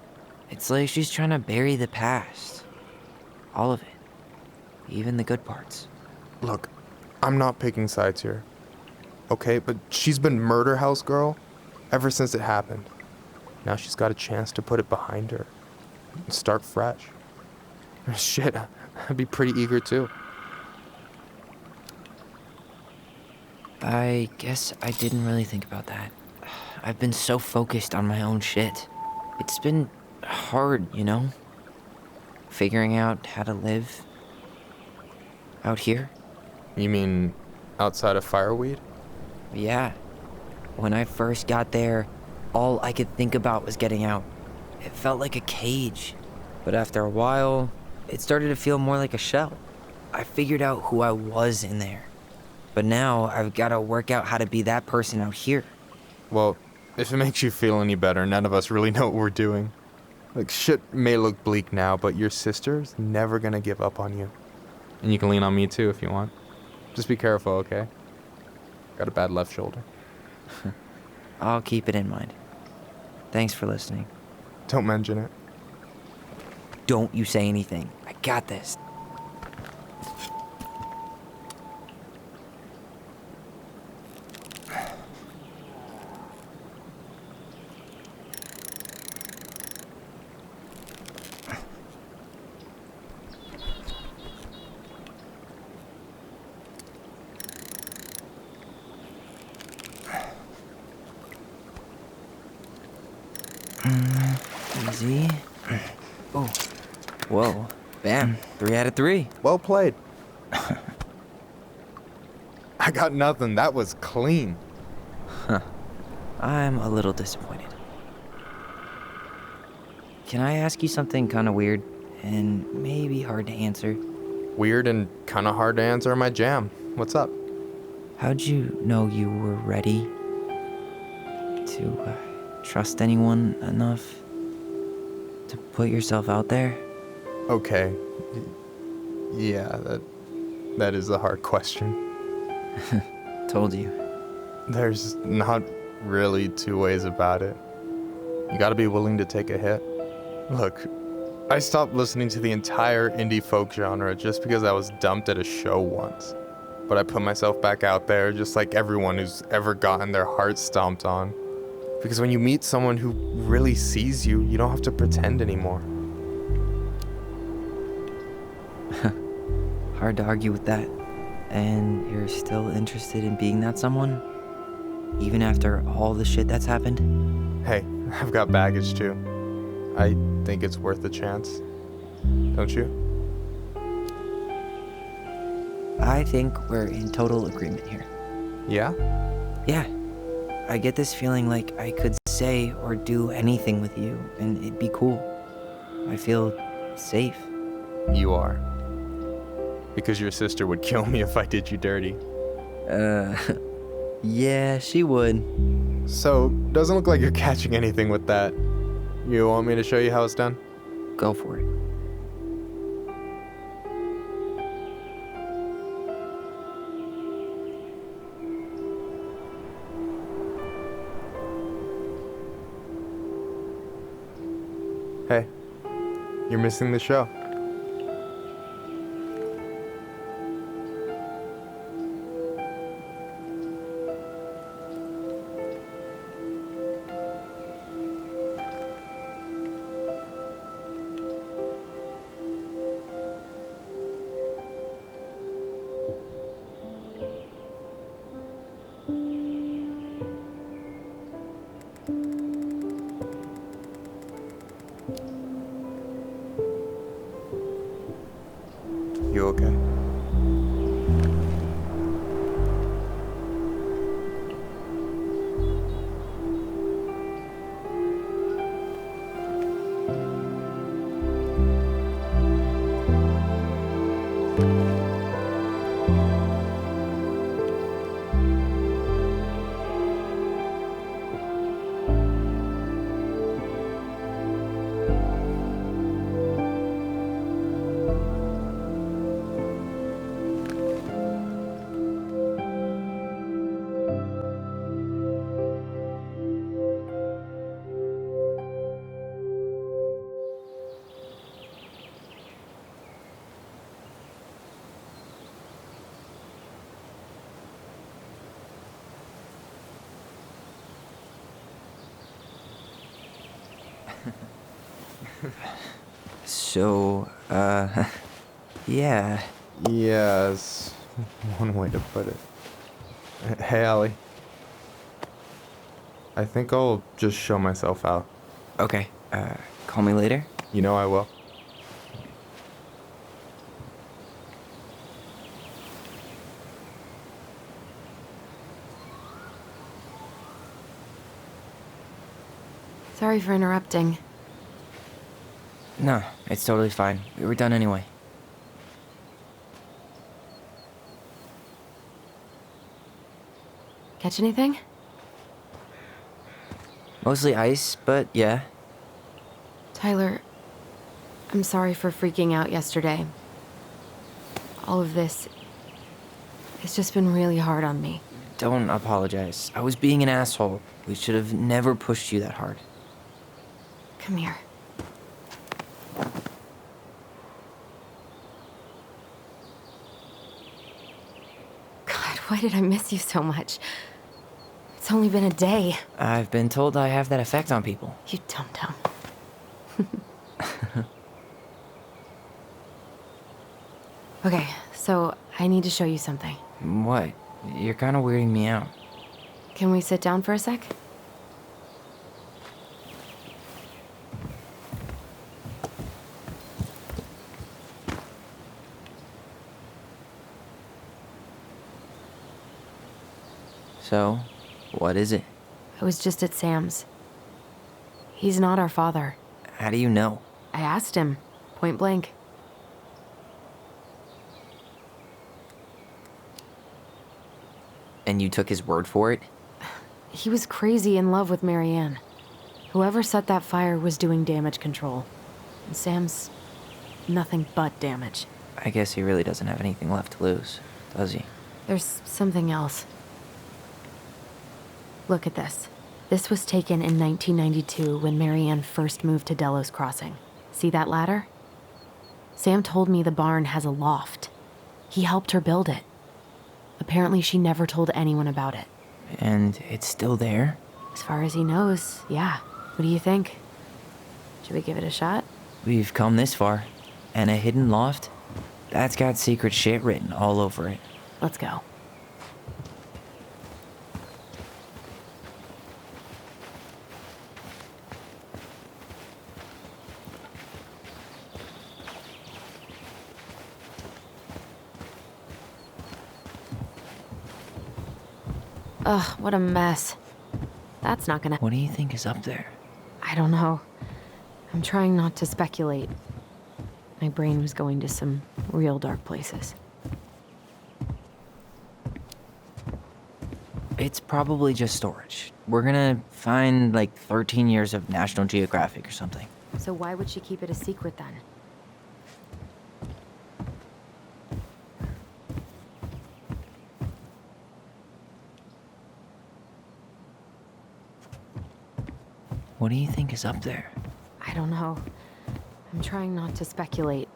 It's like she's trying to bury the past. All of it. Even the good parts. Look, I'm not picking sides here. Okay, but she's been murder house girl ever since it happened. Now she's got a chance to put it behind her and start fresh. Shit, I'd be pretty eager too. I guess I didn't really think about that. I've been so focused on my own shit. It's been hard, you know? Figuring out how to live out here. You mean outside of Fireweed? Yeah. When I first got there, all I could think about was getting out. It felt like a cage. But after a while, it started to feel more like a shell. I figured out who I was in there. But now I've got to work out how to be that person out here. Well, if it makes you feel any better, none of us really know what we're doing. Like, shit may look bleak now, but your sister's never gonna give up on you. And you can lean on me too if you want. Just be careful, okay? Got a bad left shoulder. I'll keep it in mind. Thanks for listening. Don't mention it. Don't you say anything. I got this. Easy. Oh. Whoa. Bam. 3 out of 3. Well played. I got nothing. That was clean. Huh. I'm a little disappointed. Can I ask you something kind of weird and maybe hard to answer? Weird and kind of hard to answer are my jam. What's up? How'd you know you were ready to trust anyone enough to put yourself out there? Okay. Yeah, that is a hard question. Told you. There's not really two ways about it. You gotta be willing to take a hit. Look, I stopped listening to the entire indie folk genre just because I was dumped at a show once. But I put myself back out there just like everyone who's ever gotten their heart stomped on. Because when you meet someone who really sees you, you don't have to pretend anymore. Hard to argue with that. And you're still interested in being that someone? Even after all the shit that's happened? Hey, I've got baggage too. I think it's worth a chance. Don't you? I think we're in total agreement here. Yeah? Yeah. I get this feeling like I could say or do anything with you, and it'd be cool. I feel safe. You are. Because your sister would kill me if I did you dirty. Yeah, she would. So, doesn't look like you're catching anything with that. You want me to show you how it's done? Go for it. Hey, you're missing the show. So, yeah. Yes, one way to put it. Hey, Allie. I think I'll just show myself out. Okay, call me later? You know I will. Sorry for interrupting. No, it's totally fine. We were done anyway. Catch anything? Mostly ice, but yeah. Tyler, I'm sorry for freaking out yesterday. All of this, it's just been really hard on me. Don't apologize. I was being an asshole. We should have never pushed you that hard. Come here. God, why did I miss you so much? It's only been a day. I've been told I have that effect on people. You dum-dum. Okay, so I need to show you something. What? You're kind of weirding me out. Can we sit down for a sec? So, what is it? I was just at Sam's. He's not our father. How do you know? I asked him, point blank. And you took his word for it? He was crazy in love with Marianne. Whoever set that fire was doing damage control. And Sam's nothing but damage. I guess he really doesn't have anything left to lose, does he? There's something else. Look at this. This was taken in 1992 when Marianne first moved to Delos Crossing. See that ladder? Sam told me the barn has a loft. He helped her build it. Apparently she never told anyone about it. And it's still there? As far as he knows, yeah. What do you think? Should we give it a shot? We've come this far. And a hidden loft? That's got secret shit written all over it. Let's go. Ugh, what a mess. That's not gonna... What do you think is up there? I don't know. I'm trying not to speculate. My brain was going to some real dark places. It's probably just storage. We're gonna find like 13 years of National Geographic or something. So why would she keep it a secret then? What do you think is up there? I don't know. I'm trying not to speculate.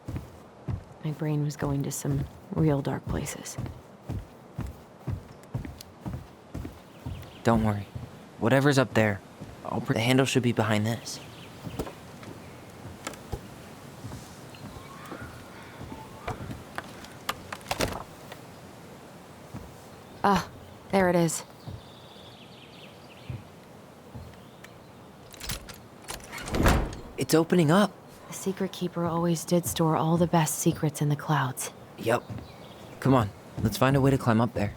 My brain was going to some real dark places. Don't worry. Whatever's up there, the handle should be behind this. Ah, there it is. It's opening up. The Secret Keeper always did store all the best secrets in the clouds. Yep. Come on, let's find a way to climb up there.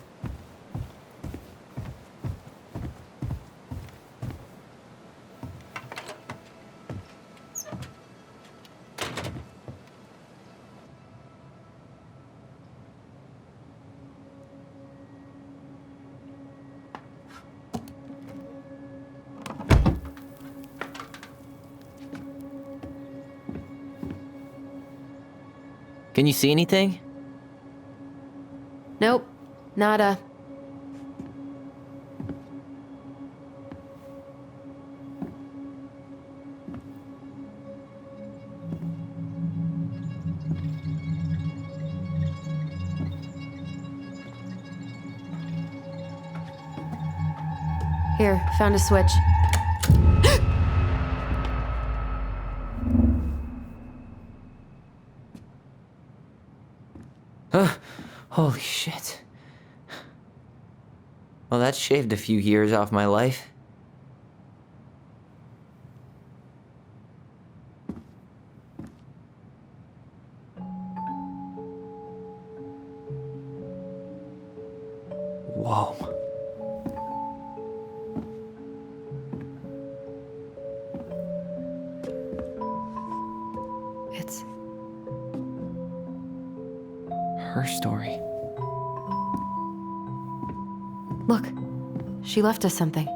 Can you see anything? Nope. Nada. Here, found a switch. Holy shit. Well, that shaved a few years off my life. Whoa. It's her story. Look, she left us something.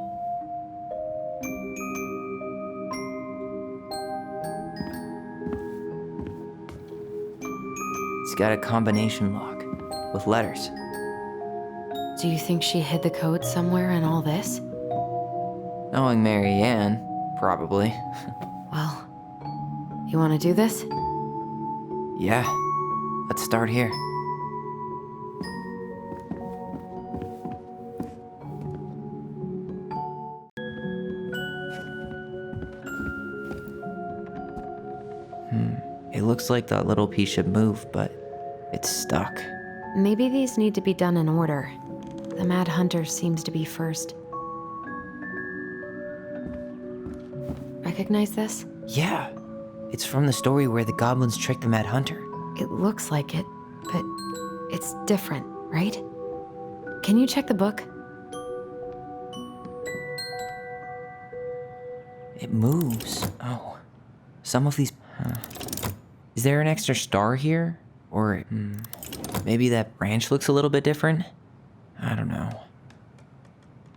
It's got a combination lock with letters. Do you think she hid the code somewhere in all this? Knowing Mary Ann, probably. Well, you want to do this? Yeah, let's start here. It looks like that little piece should move, but it's stuck. Maybe these need to be done in order. The Mad Hunter seems to be first. Recognize this? Yeah, it's from the story where the goblins tricked the Mad Hunter. It looks like it, but it's different, right? Can you check the book? It moves. Oh, some of these... Is there an extra star here? Or maybe that branch looks a little bit different? I don't know.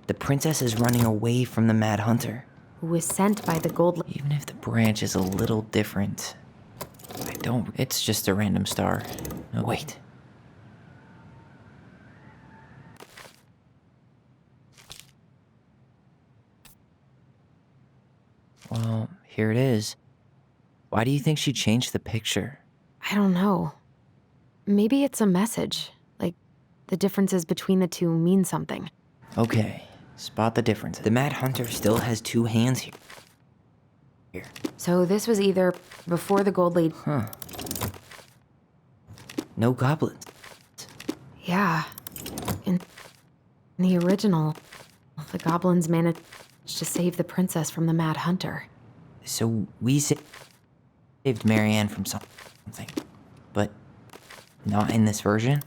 The princess is running away from the Mad Hunter. Who was sent by the gold... Even if the branch is a little different, it's just a random star. Oh, wait. Well, here it is. Why do you think she changed the picture? I don't know. Maybe it's a message. Like, the differences between the two mean something. Okay, spot the difference. The Mad Hunter still has two hands here. So this was either before the Gold Lady... Huh. No goblins. Yeah. In the original, the goblins managed to save the princess from the Mad Hunter. So we saved Mary Ann from something, but not in this version?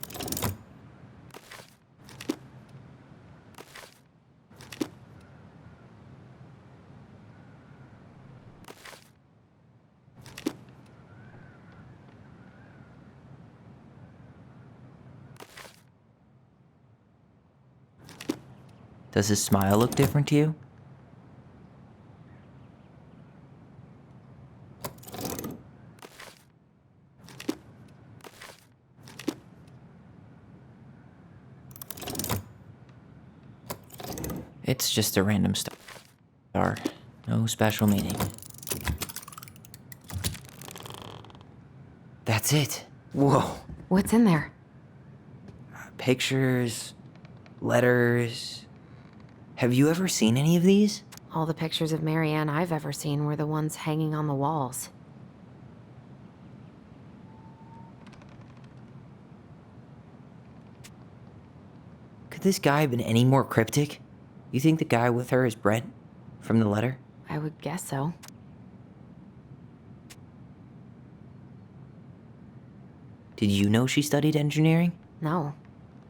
Does his smile look different to you? It's just a random star. No special meaning. That's it. Whoa. What's in there? Pictures, letters. Have you ever seen any of these? All the pictures of Mary Ann I've ever seen were the ones hanging on the walls. Could this guy have been any more cryptic? You think the guy with her is Brett? From the letter? I would guess so. Did you know she studied engineering? No.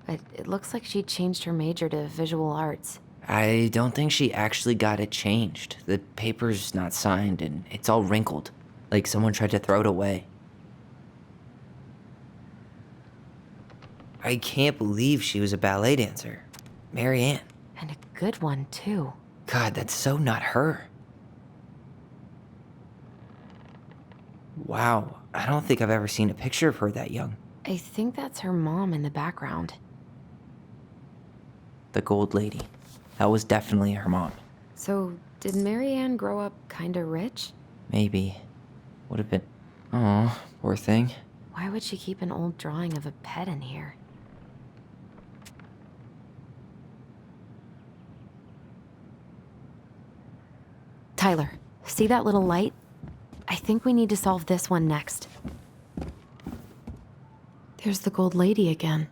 But it looks like she changed her major to visual arts. I don't think she actually got it changed. The paper's not signed and it's all wrinkled. Like someone tried to throw it away. I can't believe she was a ballet dancer. Mary Ann. And a good one, too. God, that's so not her. Wow, I don't think I've ever seen a picture of her that young. I think that's her mom in the background. The Gold Lady. That was definitely her mom. So, did Mary Ann grow up kinda rich? Maybe. Would have been... Aw, poor thing. Why would she keep an old drawing of a pet in here? Tyler, see that little light? I think we need to solve this one next. There's the Gold Lady again.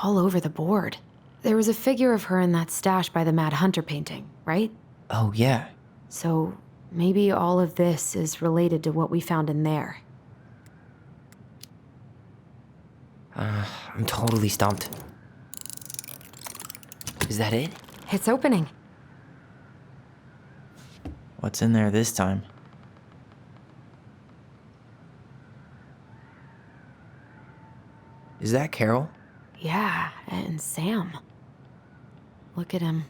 all over the board. There was a figure of her in that stash by the Mad Hunter painting, right? Oh, yeah. So maybe all of this is related to what we found in there. I'm totally stumped. Is that it? It's opening. What's in there this time? Is that Carol? Yeah, and Sam. Look at him.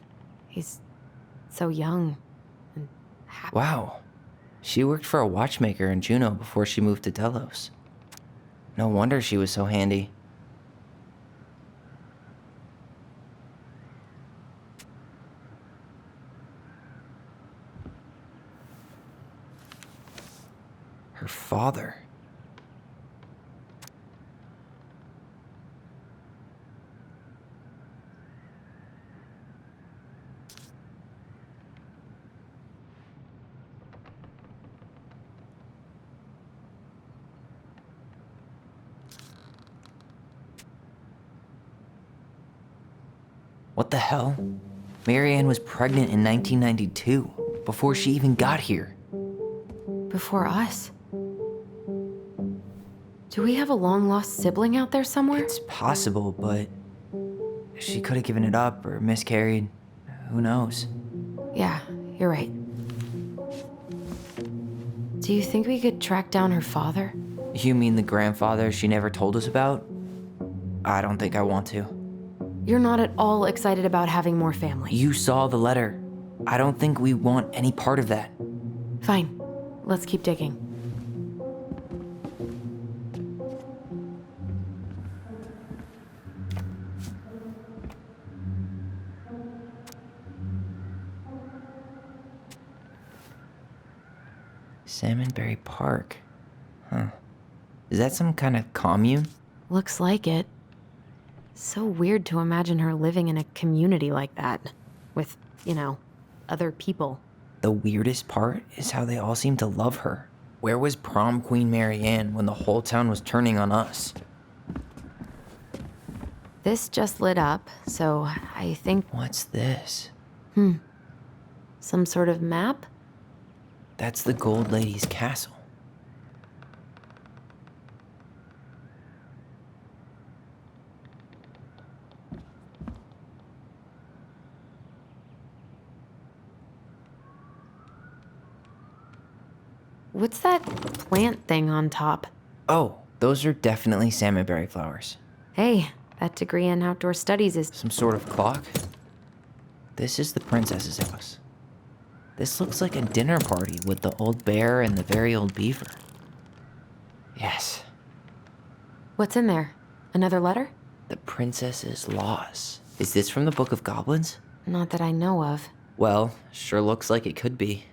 He's so young and happy. Wow. She worked for a watchmaker in Juneau before she moved to Delos. No wonder she was so handy. Her father. What the hell? Marianne was pregnant in 1992, before she even got here. Before us? Do we have a long-lost sibling out there somewhere? It's possible, but she could have given it up or miscarried. Who knows? Yeah, you're right. Do you think we could track down her father? You mean the grandfather she never told us about? I don't think I want to. You're not at all excited about having more family. You saw the letter. I don't think we want any part of that. Fine. Let's keep digging. Salmonberry Park. Huh. Is that some kind of commune? Looks like it. So weird to imagine her living in a community like that. With, other people. The weirdest part is how they all seem to love her. Where was prom queen Marianne when the whole town was turning on us? This just lit up, so I think... What's this? Some sort of map? That's the Gold Lady's castle. What's that plant thing on top? Oh, those are definitely salmonberry flowers. Hey, that degree in outdoor studies is... Some sort of clock? This is the princess's house. This looks like a dinner party with the old bear and the very old beaver. Yes. What's in there? Another letter? The princess's laws. Is this from the Book of Goblins? Not that I know of. Well, sure looks like it could be.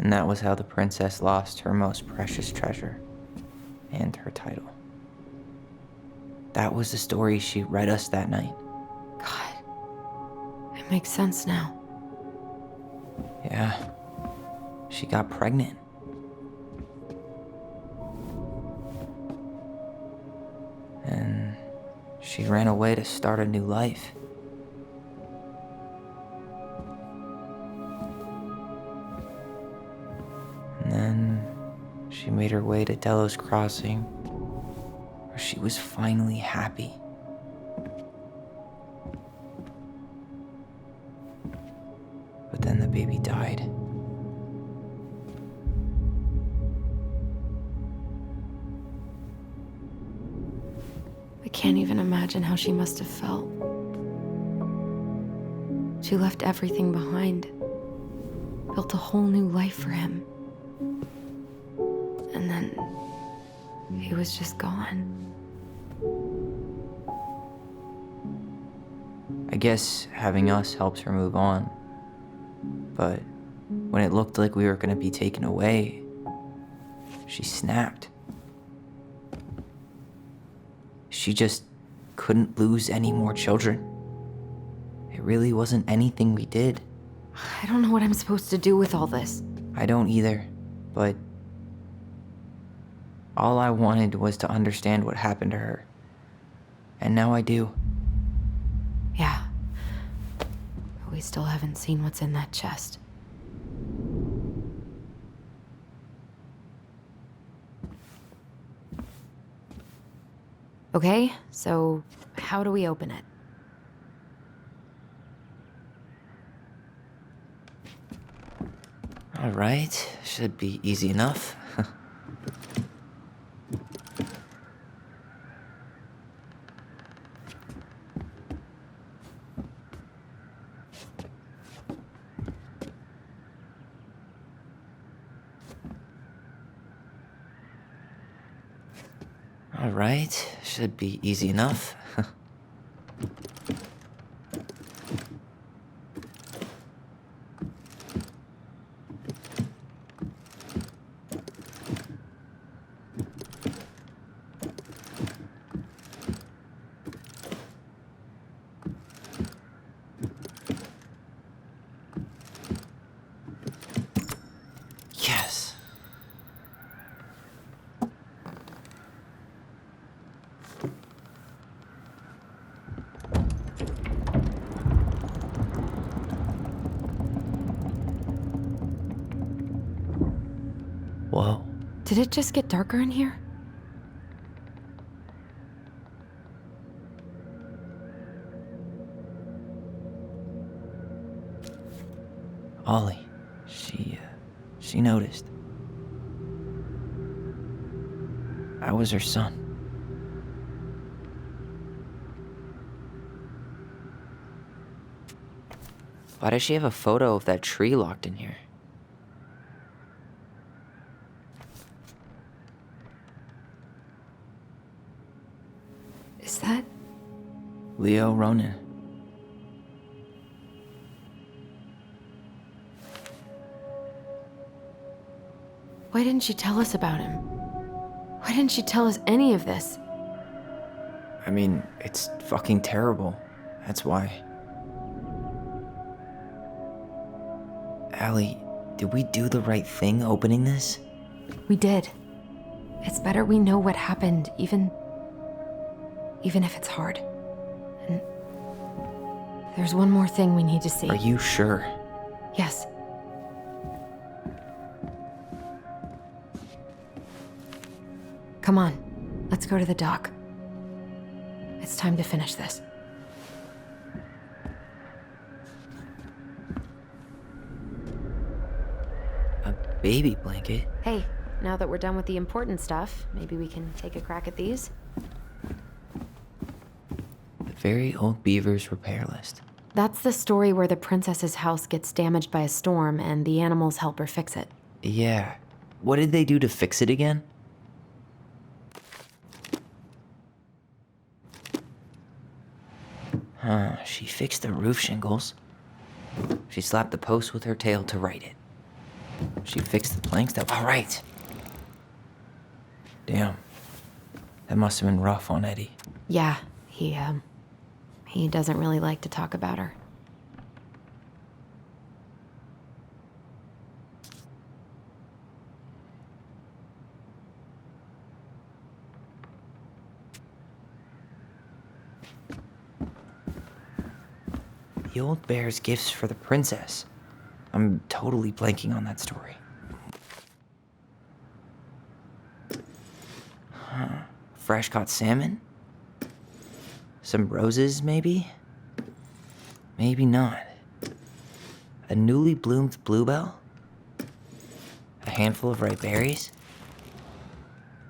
And that was how the princess lost her most precious treasure and her title. That was the story she read us that night. God, it makes sense now. Yeah, she got pregnant. And she ran away to start a new life. And then she made her way to Delos Crossing, where she was finally happy. But then the baby died. I can't even imagine how she must have felt. She left everything behind, built a whole new life for him. And then he was just gone. I guess having us helped her move on. But when it looked like we were gonna be taken away, she snapped. she just couldn't lose any more children. It really wasn't anything we did. I don't know what I'm supposed to do with all this. I don't either, but all I wanted was to understand what happened to her. And now I do. Yeah. But we still haven't seen what's in that chest. Okay, so how do we open it? All right, should be easy enough. All right, should be easy enough. Yes. Whoa. Did it just get darker in here? Ollie, she noticed. I was her son. Why does she have a photo of that tree locked in here? Is that? Leo Ronan. Why didn't she tell us about him? Why didn't she tell us any of this? I mean, it's fucking terrible. That's why. Allie, did we do the right thing opening this? We did. It's better we know what happened, even if it's hard. And there's one more thing we need to see. Are you sure? Yes. Come on, let's go to the dock. It's time to finish this. A baby blanket? Hey, now that we're done with the important stuff, maybe we can take a crack at these? The Very Old Beaver's repair list. That's the story where the princess's house gets damaged by a storm and the animals help her fix it. Yeah. What did they do to fix it again? She fixed the roof shingles. She slapped the post with her tail to right it. She fixed the planks that... All right. Damn. That must have been rough on Eddie. Yeah, he doesn't really like to talk about her. The old bear's gifts for the princess. I'm totally blanking on that story. Fresh caught salmon? Some roses, maybe? Maybe not. A newly bloomed bluebell? A handful of ripe berries?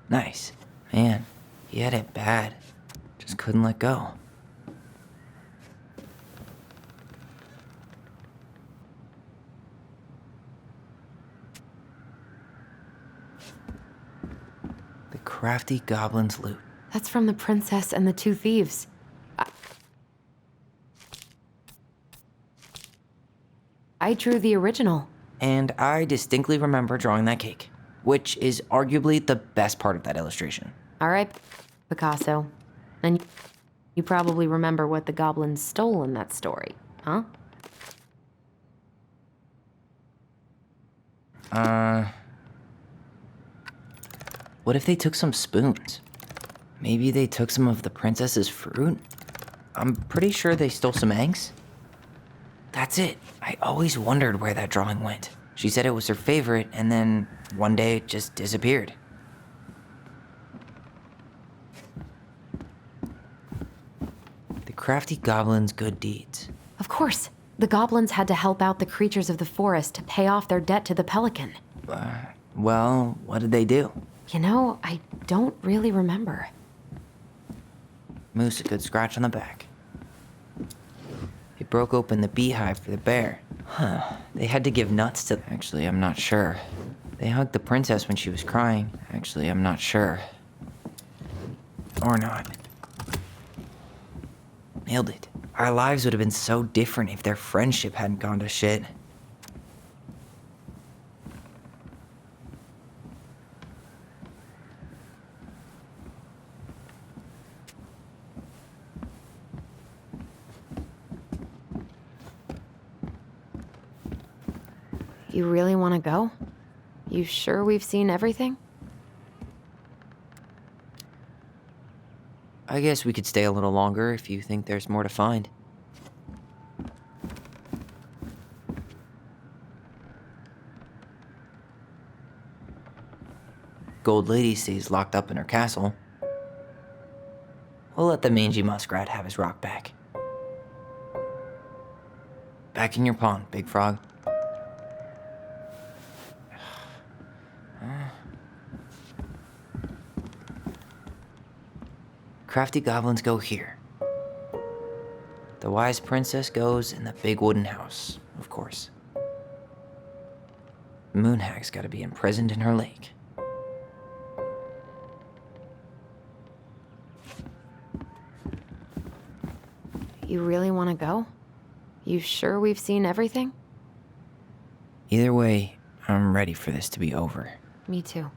Nice. Man, he had it bad. Just couldn't let go. The crafty goblin's loot. That's from the princess and the two thieves. I drew the original. And I distinctly remember drawing that cake, which is arguably the best part of that illustration. All right, Picasso. Then you probably remember what the goblins stole in that story, huh? What if they took some spoons? Maybe they took some of the princess's fruit? I'm pretty sure they stole some eggs. That's it. I always wondered where that drawing went. She said it was her favorite, and then one day it just disappeared. The crafty goblin's good deeds. Of course. The goblins had to help out the creatures of the forest to pay off their debt to the pelican. Well, what did they do? You know, I don't really remember. Moose a good scratch on the back. They broke open the beehive for the bear. Huh. They had to give nuts to... Actually, I'm not sure. They hugged the princess when she was crying. Actually, I'm not sure. Or not. Nailed it. Our lives would have been so different if their friendship hadn't gone to shit. You really want to go? You sure we've seen everything? I guess we could stay a little longer if you think there's more to find. Gold Lady stays locked up in her castle. We'll let the mangy muskrat have his rock back. Back in your pond, Big Frog. Crafty goblins go here. The wise princess goes in the big wooden house, of course. Moonhag's gotta be imprisoned in her lake. You really want to go? You sure we've seen everything? Either way, I'm ready for this to be over. Me too.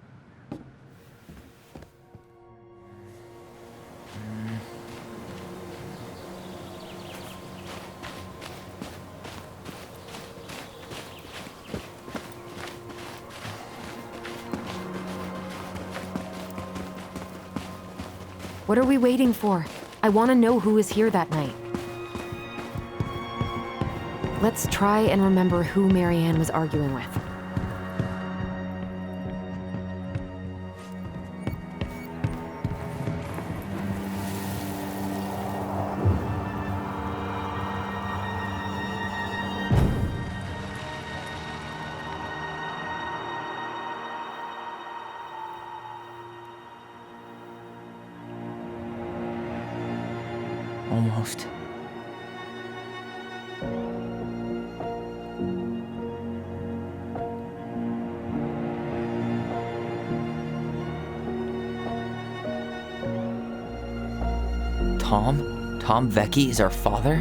What are we waiting for? I want to know who was here that night. Let's try and remember who Marianne was arguing with. Almost. Tom? Tom Vecchi is our father?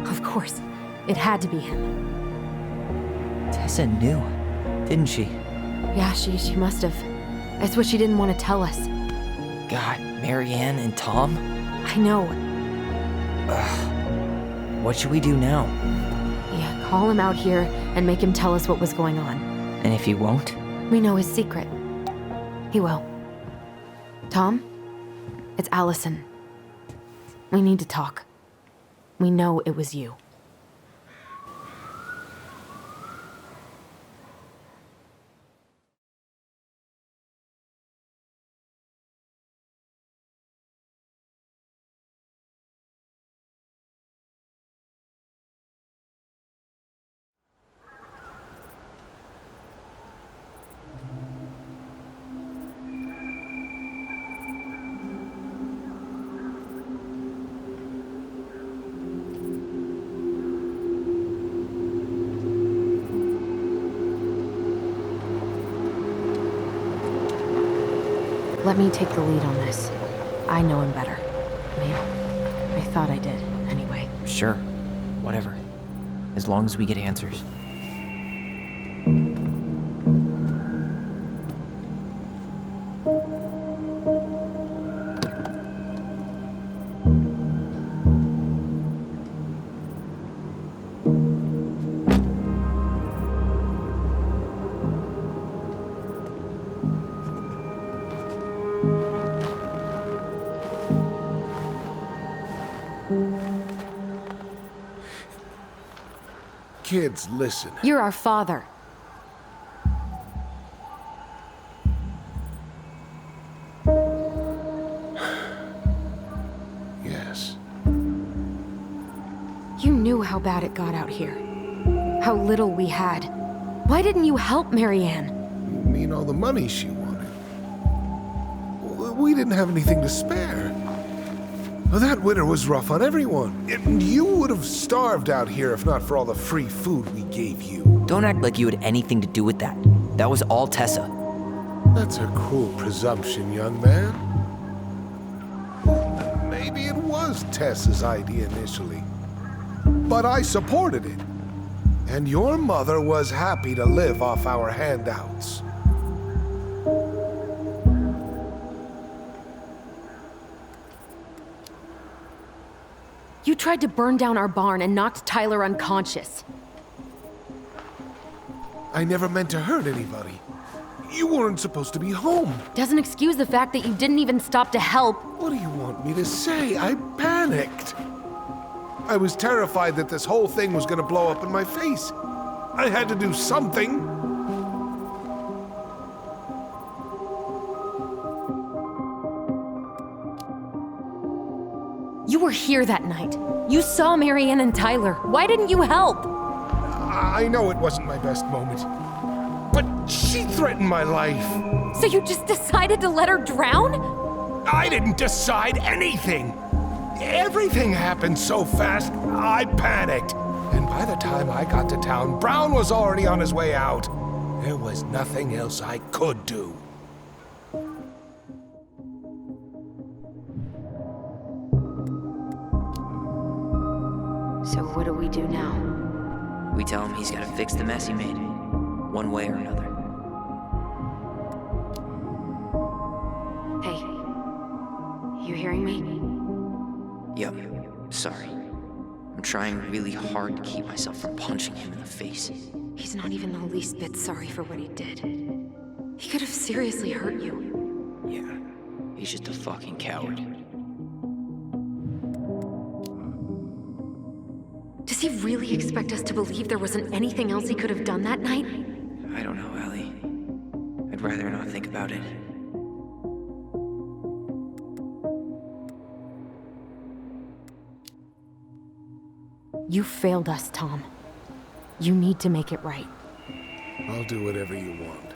Of course. It had to be him. Tessa knew, didn't she? Yeah, she must have. That's what she didn't want to tell us. God, Marianne and Tom? I know. Ugh. What should we do now? Yeah, call him out here and make him tell us what was going on. And if he won't? We know his secret. He will. Tom? It's Allison. We need to talk. We know it was you. Let me take the lead on this. I know him better. I mean, I thought I did, anyway. Sure. Whatever. As long as we get answers. Kids, listen. You're our father. Yes. You knew how bad it got out here. How little we had. Why didn't you help Marianne? You mean all the money she wanted? We didn't have anything to spare. Well, that winter was rough on everyone. And you would have starved out here if not for all the free food we gave you. Don't act like you had anything to do with that. That was all Tessa. That's a cruel presumption, young man. Maybe it was Tessa's idea initially. But I supported it. And your mother was happy to live off our handouts. You tried to burn down our barn and knocked Tyler unconscious. I never meant to hurt anybody. You weren't supposed to be home. Doesn't excuse the fact that you didn't even stop to help. What do you want me to say? I panicked. I was terrified that this whole thing was going to blow up in my face. I had to do something. You were here that night. You saw Marianne and Tyler. Why didn't you help? I know it wasn't my best moment, but she threatened my life. So you just decided to let her drown? I didn't decide anything. Everything happened so fast, I panicked. And by the time I got to town, Brown was already on his way out. There was nothing else I could do. So what do we do now? We tell him he's gotta fix the mess he made, one way or another. Hey, you hearing me? Yup, sorry. I'm trying really hard to keep myself from punching him in the face. He's not even the least bit sorry for what he did. He could have seriously hurt you. Yeah, he's just a fucking coward. Does he really expect us to believe there wasn't anything else he could have done that night? I don't know, Ellie. I'd rather not think about it. You failed us, Tom. You need to make it right. I'll do whatever you want.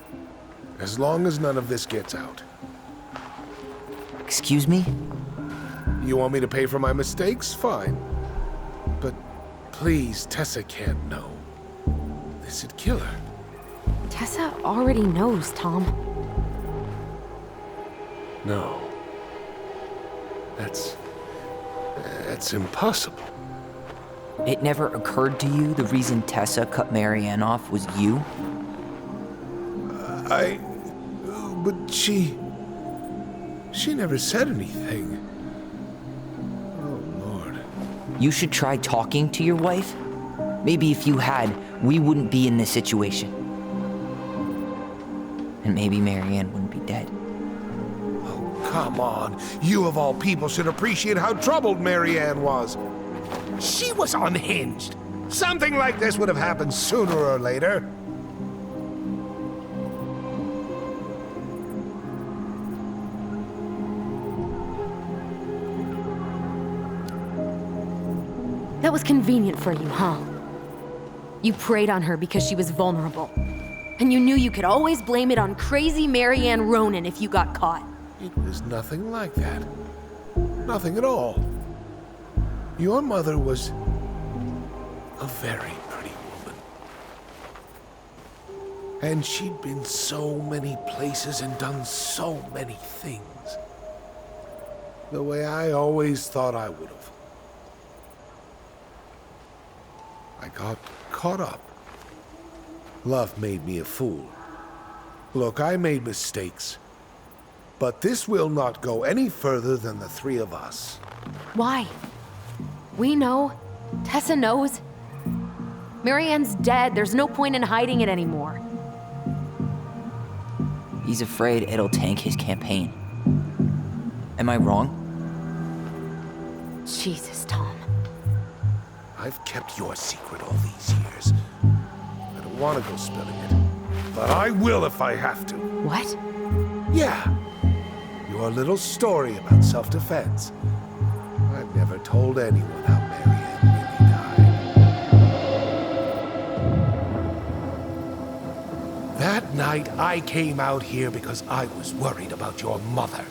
As long as none of this gets out. Excuse me? You want me to pay for my mistakes? Fine. But please, Tessa can't know. This'd kill her. Tessa already knows, Tom. No. That's impossible. It never occurred to you the reason Tessa cut Marianne off was you? But she never said anything. Oh, Lord. You should try talking to your wife. Maybe if you had, we wouldn't be in this situation. And maybe Marianne wouldn't be dead. Oh, come on. You of all people should appreciate how troubled Marianne was. She was unhinged. Something like this would have happened sooner or later. That was convenient for you, huh? You preyed on her because she was vulnerable. And you knew you could always blame it on crazy Marianne Ronan if you got caught. It was nothing like that. Nothing at all. Your mother was a very pretty woman. And she'd been so many places and done so many things. The way I always thought I would have. I got caught up. Love made me a fool. Look, I made mistakes. But this will not go any further than the three of us. Why? We know. Tessa knows. Marianne's dead. There's no point in hiding it anymore. He's afraid it'll tank his campaign. Am I wrong? Jesus, Tom. I've kept your secret all these years. I don't want to go spilling it, but I will if I have to. What? Yeah. Your little story about self-defense. I've never told anyone how Marianne really died. That night, I came out here because I was worried about your mother.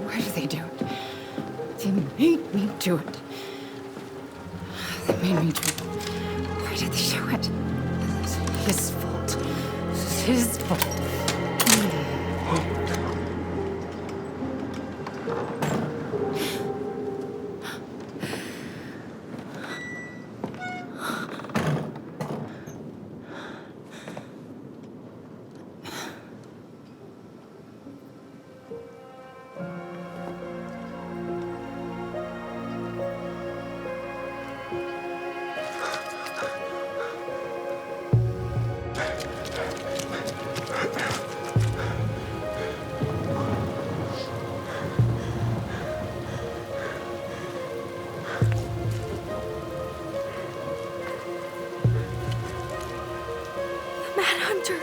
Why do they do it? They made me do it. They made me do it. Why did they do it? This is his fault. This is his fault. Manhunter.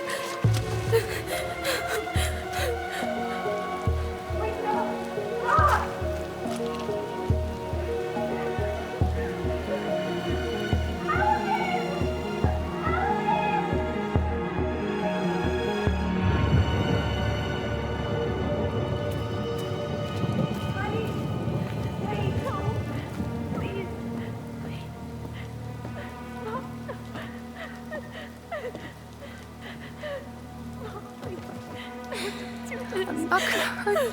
I'm not gonna hurt you.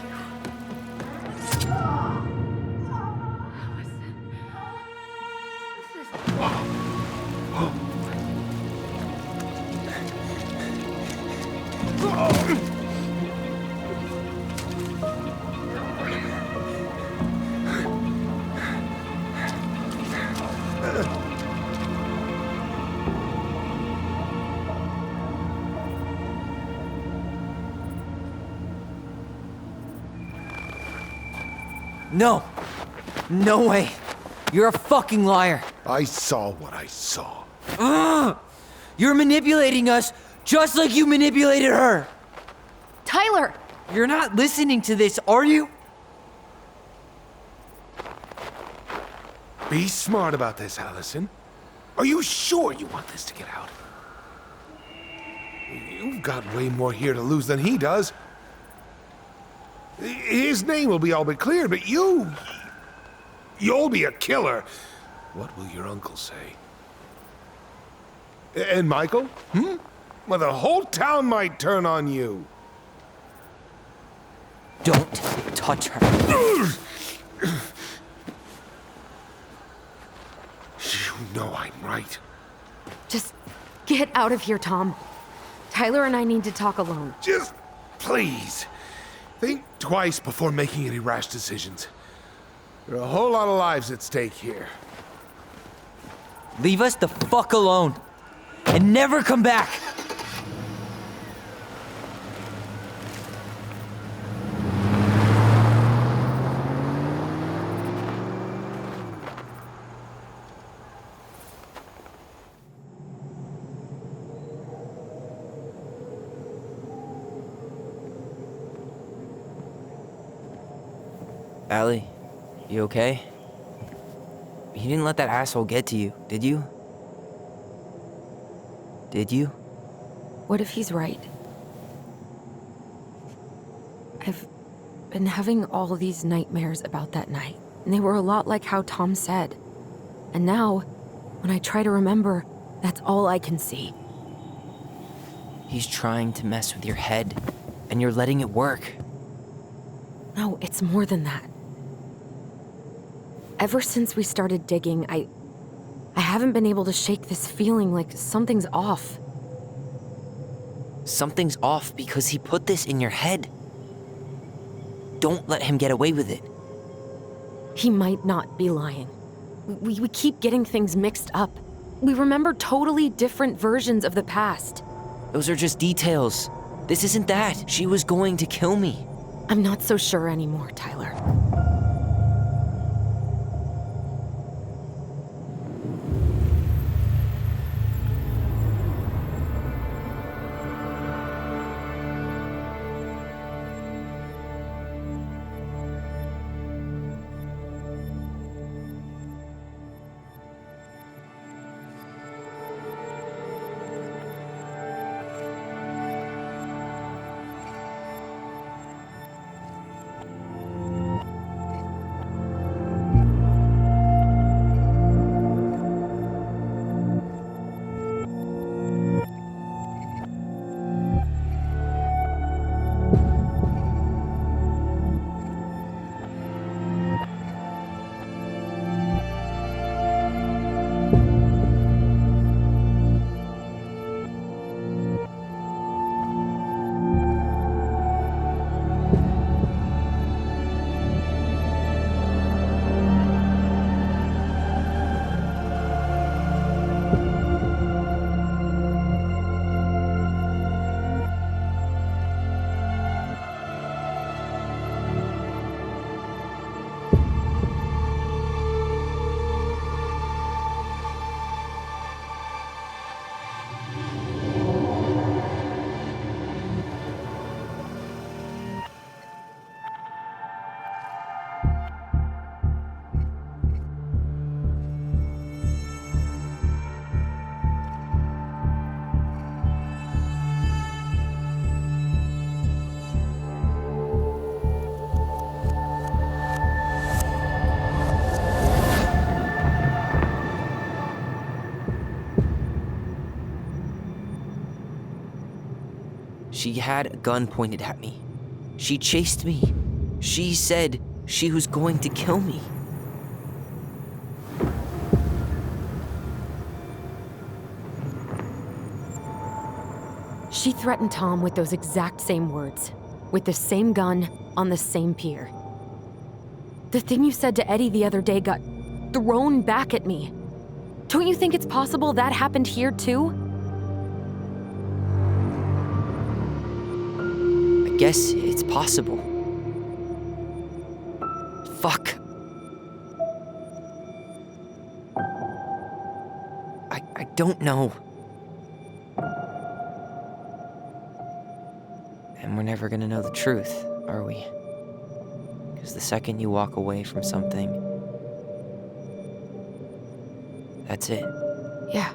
No! No way! You're a fucking liar! I saw what I saw. Ugh! You're manipulating us just like you manipulated her! Tyler! You're not listening to this, are you? Be smart about this, Allison. Are you sure you want this to get out? You've got way more here to lose than he does. His name will be all but clear, but you'll be a killer. What will your uncle say? And Michael? Well, the whole town might turn on you. Don't touch her. You know I'm right. Just get out of here, Tom. Tyler and I need to talk alone. Just please. Think twice before making any rash decisions. There are a whole lot of lives at stake here. Leave us the fuck alone. And never come back. Allie, you okay? You didn't let that asshole get to you, did you? Did you? What if he's right? I've been having all these nightmares about that night, and they were a lot like how Tom said. And now, when I try to remember, that's all I can see. He's trying to mess with your head, and you're letting it work. No, it's more than that. Ever since we started digging, I haven't been able to shake this feeling like something's off. Something's off because he put this in your head. Don't let him get away with it. He might not be lying. We keep getting things mixed up. We remember totally different versions of the past. Those are just details. This isn't that. She was going to kill me. I'm not so sure anymore, Tyler. She had a gun pointed at me. She chased me. She said she was going to kill me. She threatened Tom with those exact same words, with the same gun, on the same pier. The thing you said to Eddie the other day got thrown back at me. Don't you think it's possible that happened here too? I guess it's possible. Fuck. I don't know. And we're never gonna know the truth, are we? Because the second you walk away from something, that's it. Yeah.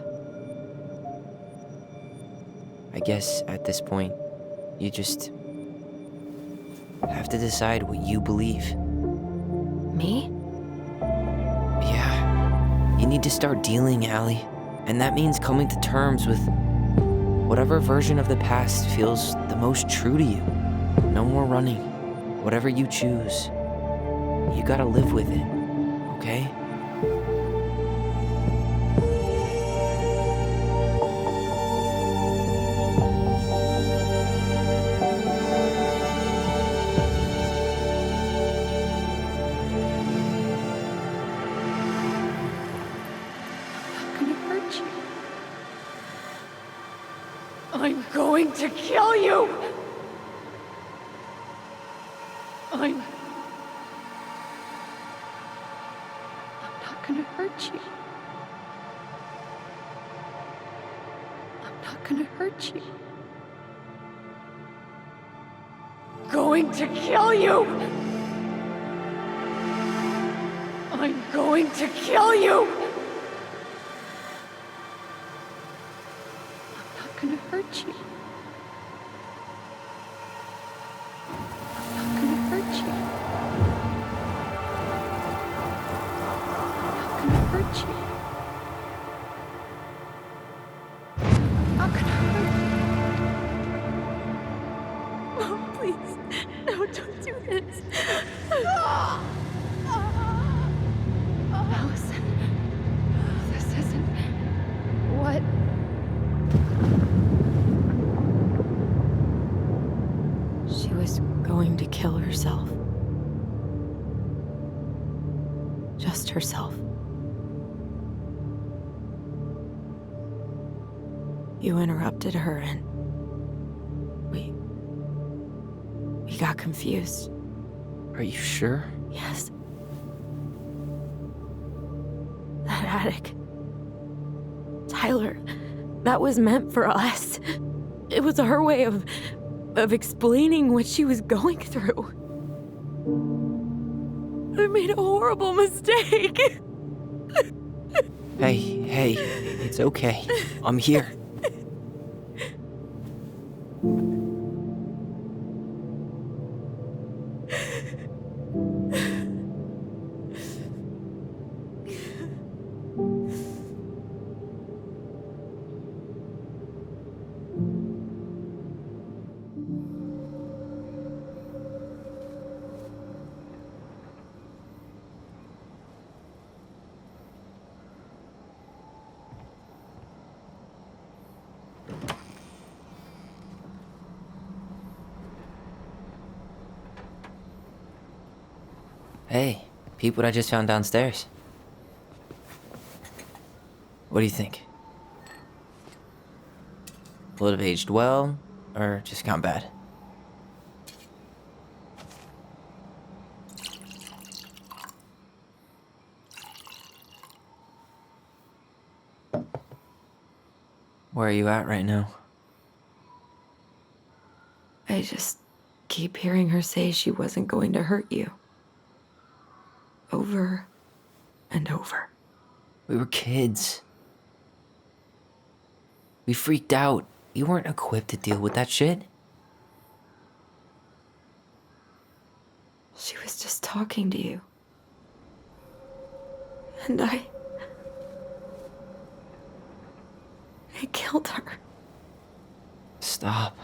I guess at this point, you just have to decide what you believe. Me? Yeah. You need to start dealing, Allie. And that means coming to terms with whatever version of the past feels the most true to you. No more running. Whatever you choose, you gotta live with it, okay? I'm going to kill you! I'm not gonna hurt you. I'm not gonna hurt you. Going to kill you! I'm going to kill you! Gonna hurt you. I'm not gonna hurt you. I'm not gonna hurt you. I'm not gonna hurt you. Mom, please. No, don't do this. Allison, this isn't what... kill herself. Just herself. You interrupted her and we got confused. Are you sure? Yes. That attic. Tyler, that was meant for us. It was her way of explaining what she was going through. I made a horrible mistake. Hey, it's okay. I'm here. Hey, peep what I just found downstairs. What do you think? Will it have aged well, or just gone bad? Where are you at right now? I just keep hearing her say she wasn't going to hurt you. Over and over. We were kids. We freaked out. You weren't equipped to deal with that shit. She was just talking to you. And I killed her. Stop.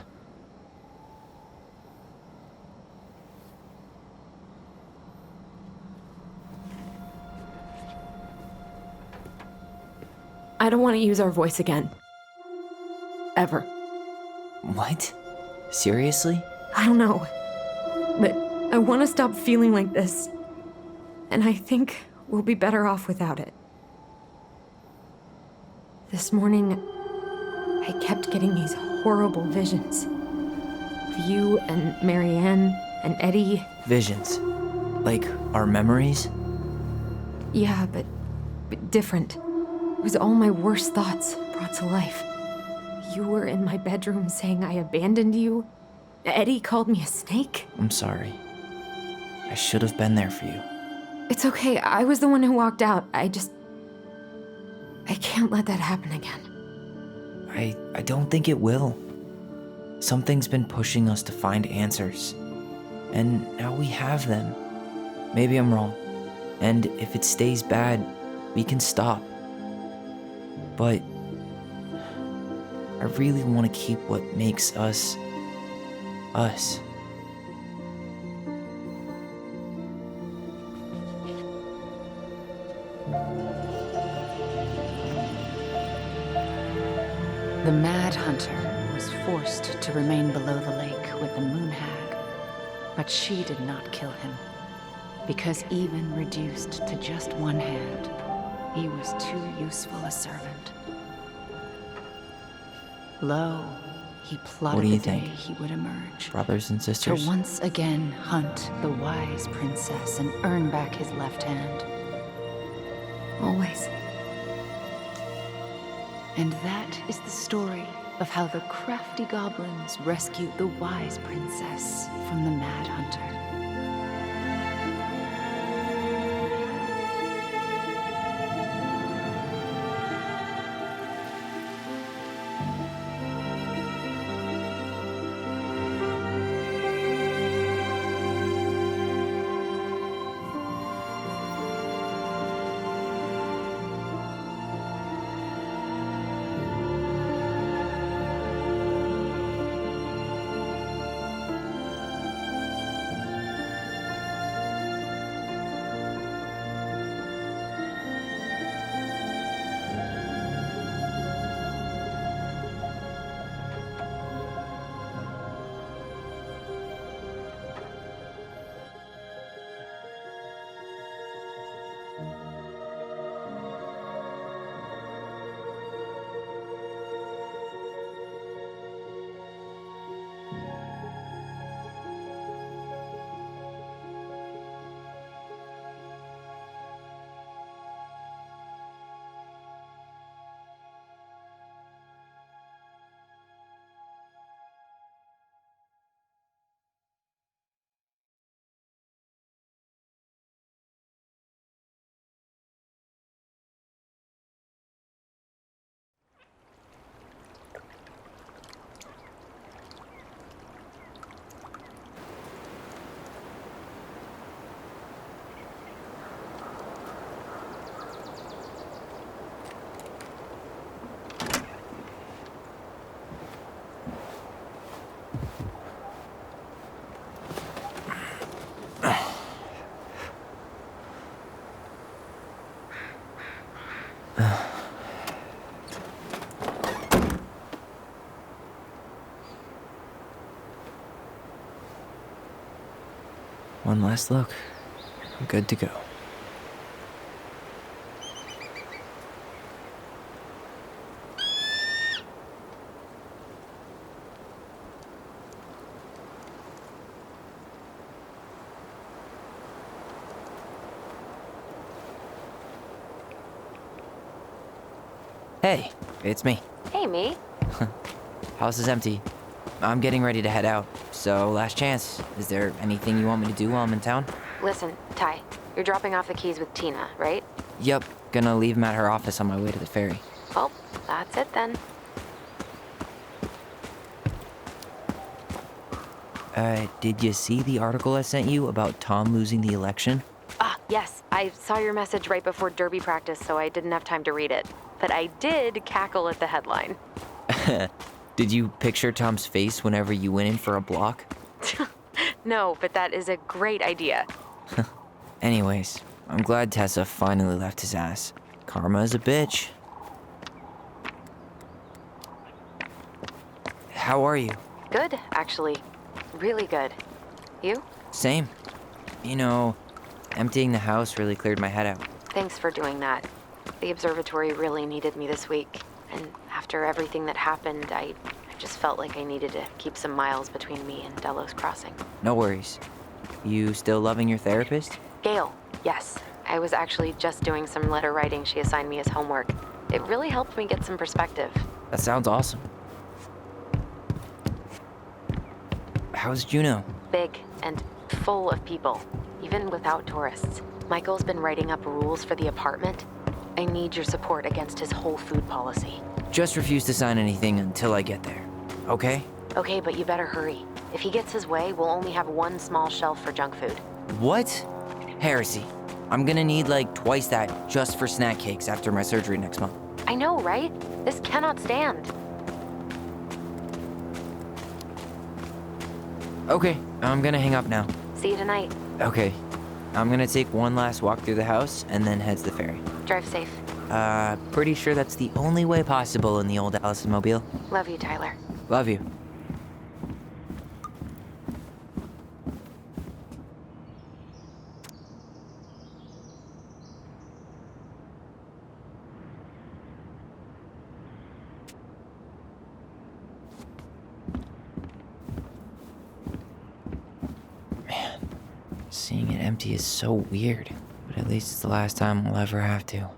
I don't want to use our voice again. Ever. What? Seriously? I don't know. But I want to stop feeling like this. And I think we'll be better off without it. This morning, I kept getting these horrible visions. Of you and Marianne and Eddie. Visions. Like our memories? Yeah, but different. It was all my worst thoughts brought to life. You were in my bedroom saying I abandoned you. Eddie called me a snake. I'm sorry. I should have been there for you. It's okay. I was the one who walked out. I can't let that happen again. I don't think it will. Something's been pushing us to find answers. And now we have them. Maybe I'm wrong. And if it stays bad, we can stop. But I really want to keep what makes us, us. The Mad Hunter was forced to remain below the lake with the Moon Hag, but she did not kill him, because even reduced to just one hand, he was too useful a servant. Lo, he plotted the day he would emerge. Brothers and sisters? To once again hunt the wise princess and earn back his left hand. Always. And that is the story of how the crafty goblins rescued the wise princess from the Mad Hunter. One last look. I'm good to go. Hey, it's me. Hey, me. House is empty. I'm getting ready to head out, so last chance. Is there anything you want me to do while I'm in town? Listen, Ty, you're dropping off the keys with Tina, right? Yep, gonna leave them at her office on my way to the ferry. Well, that's it then. Did you see the article I sent you about Tom losing the election? Ah, yes. I saw your message right before derby practice, so I didn't have time to read it. But I did cackle at the headline. Did you picture Tom's face whenever you went in for a block? No, but that is a great idea. Anyways, I'm glad Tessa finally left his ass. Karma is a bitch. How are you? Good, actually. Really good. You? Same. You know, emptying the house really cleared my head out. Thanks for doing that. The observatory really needed me this week. And after everything that happened, I just felt like I needed to keep some miles between me and Delos Crossing. No worries. You still loving your therapist? Gail, yes. I was actually just doing some letter writing she assigned me as homework. It really helped me get some perspective. That sounds awesome. How's Juneau? Big and full of people, even without tourists. Michael's been writing up rules for the apartment. I need your support against his whole food policy. Just refuse to sign anything until I get there, okay? Okay, but you better hurry. If he gets his way, we'll only have one small shelf for junk food. What? Heresy. I'm gonna need like twice that just for snack cakes after my surgery next month. I know, right? This cannot stand. Okay, I'm gonna hang up now. See you tonight. Okay. I'm gonna take one last walk through the house and then head to the ferry. Drive safe. Pretty sure that's the only way possible in the old Allison Mobile. Love you, Tyler. Love you. Man, seeing it empty is so weird, but at least it's the last time we'll ever have to.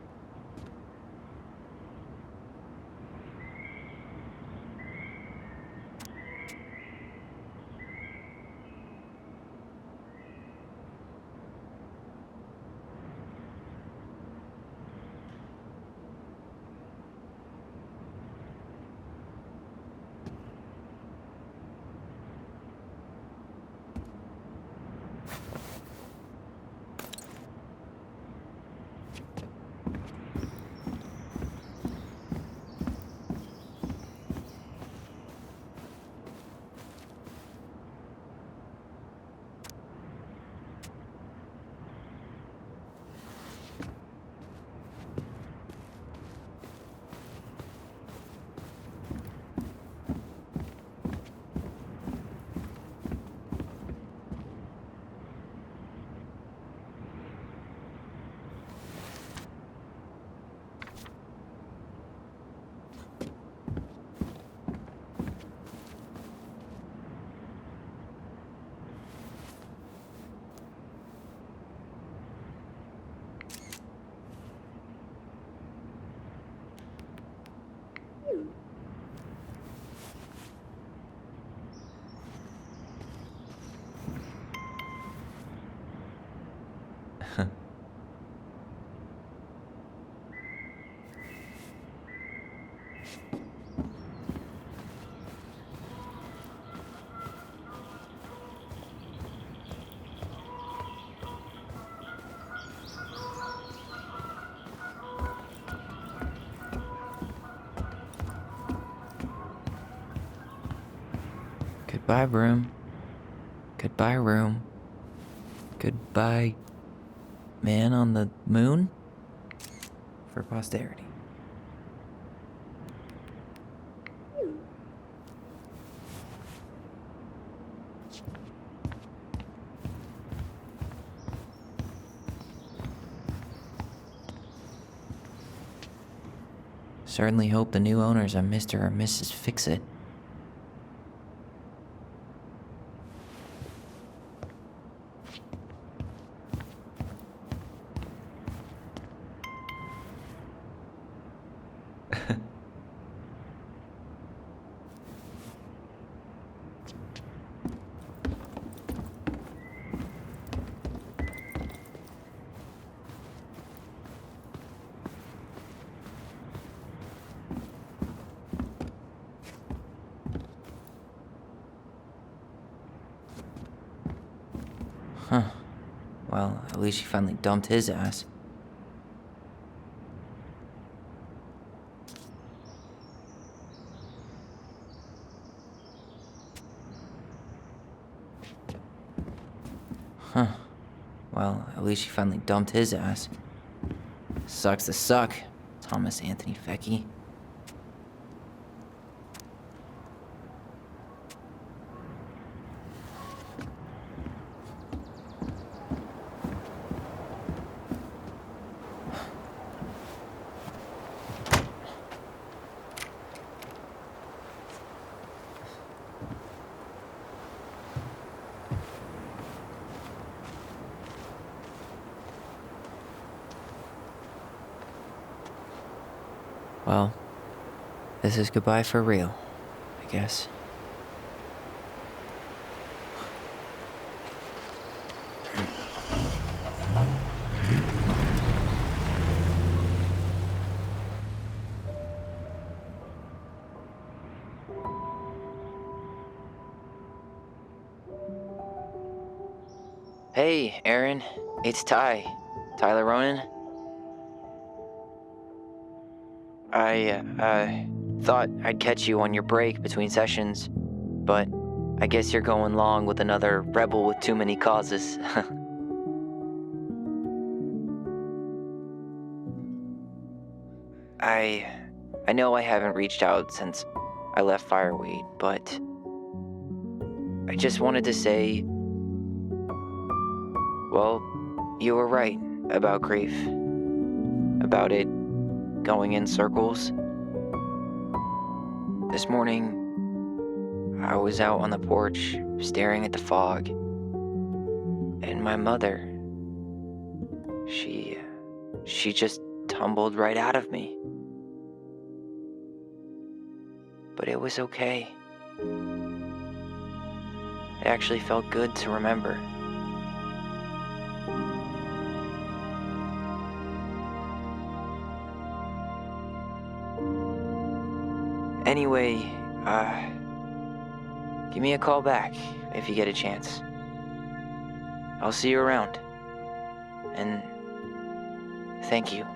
Goodbye, room. Goodbye, room. Goodbye, man on the moon? For posterity. Certainly hope the new owners are Mr. or Mrs. Fix-It. Huh. Well, at least she finally dumped his ass. Huh. Well, at least she finally dumped his ass. Sucks to suck, Thomas Anthony Fecky. Well, this is goodbye for real, I guess. Hey, Aaron. It's Ty. Tyler Ronan. I thought I'd catch you on your break between sessions, but I guess you're going long with another rebel with too many causes. I know I haven't reached out since I left Fireweed, but I just wanted to say, well, you were right about grief. About it going in circles. This morning, I was out on the porch staring at the fog, and my mother, she just tumbled right out of me. But it was okay. It actually felt good to remember. Anyway, give me a call back if you get a chance. I'll see you around. And thank you.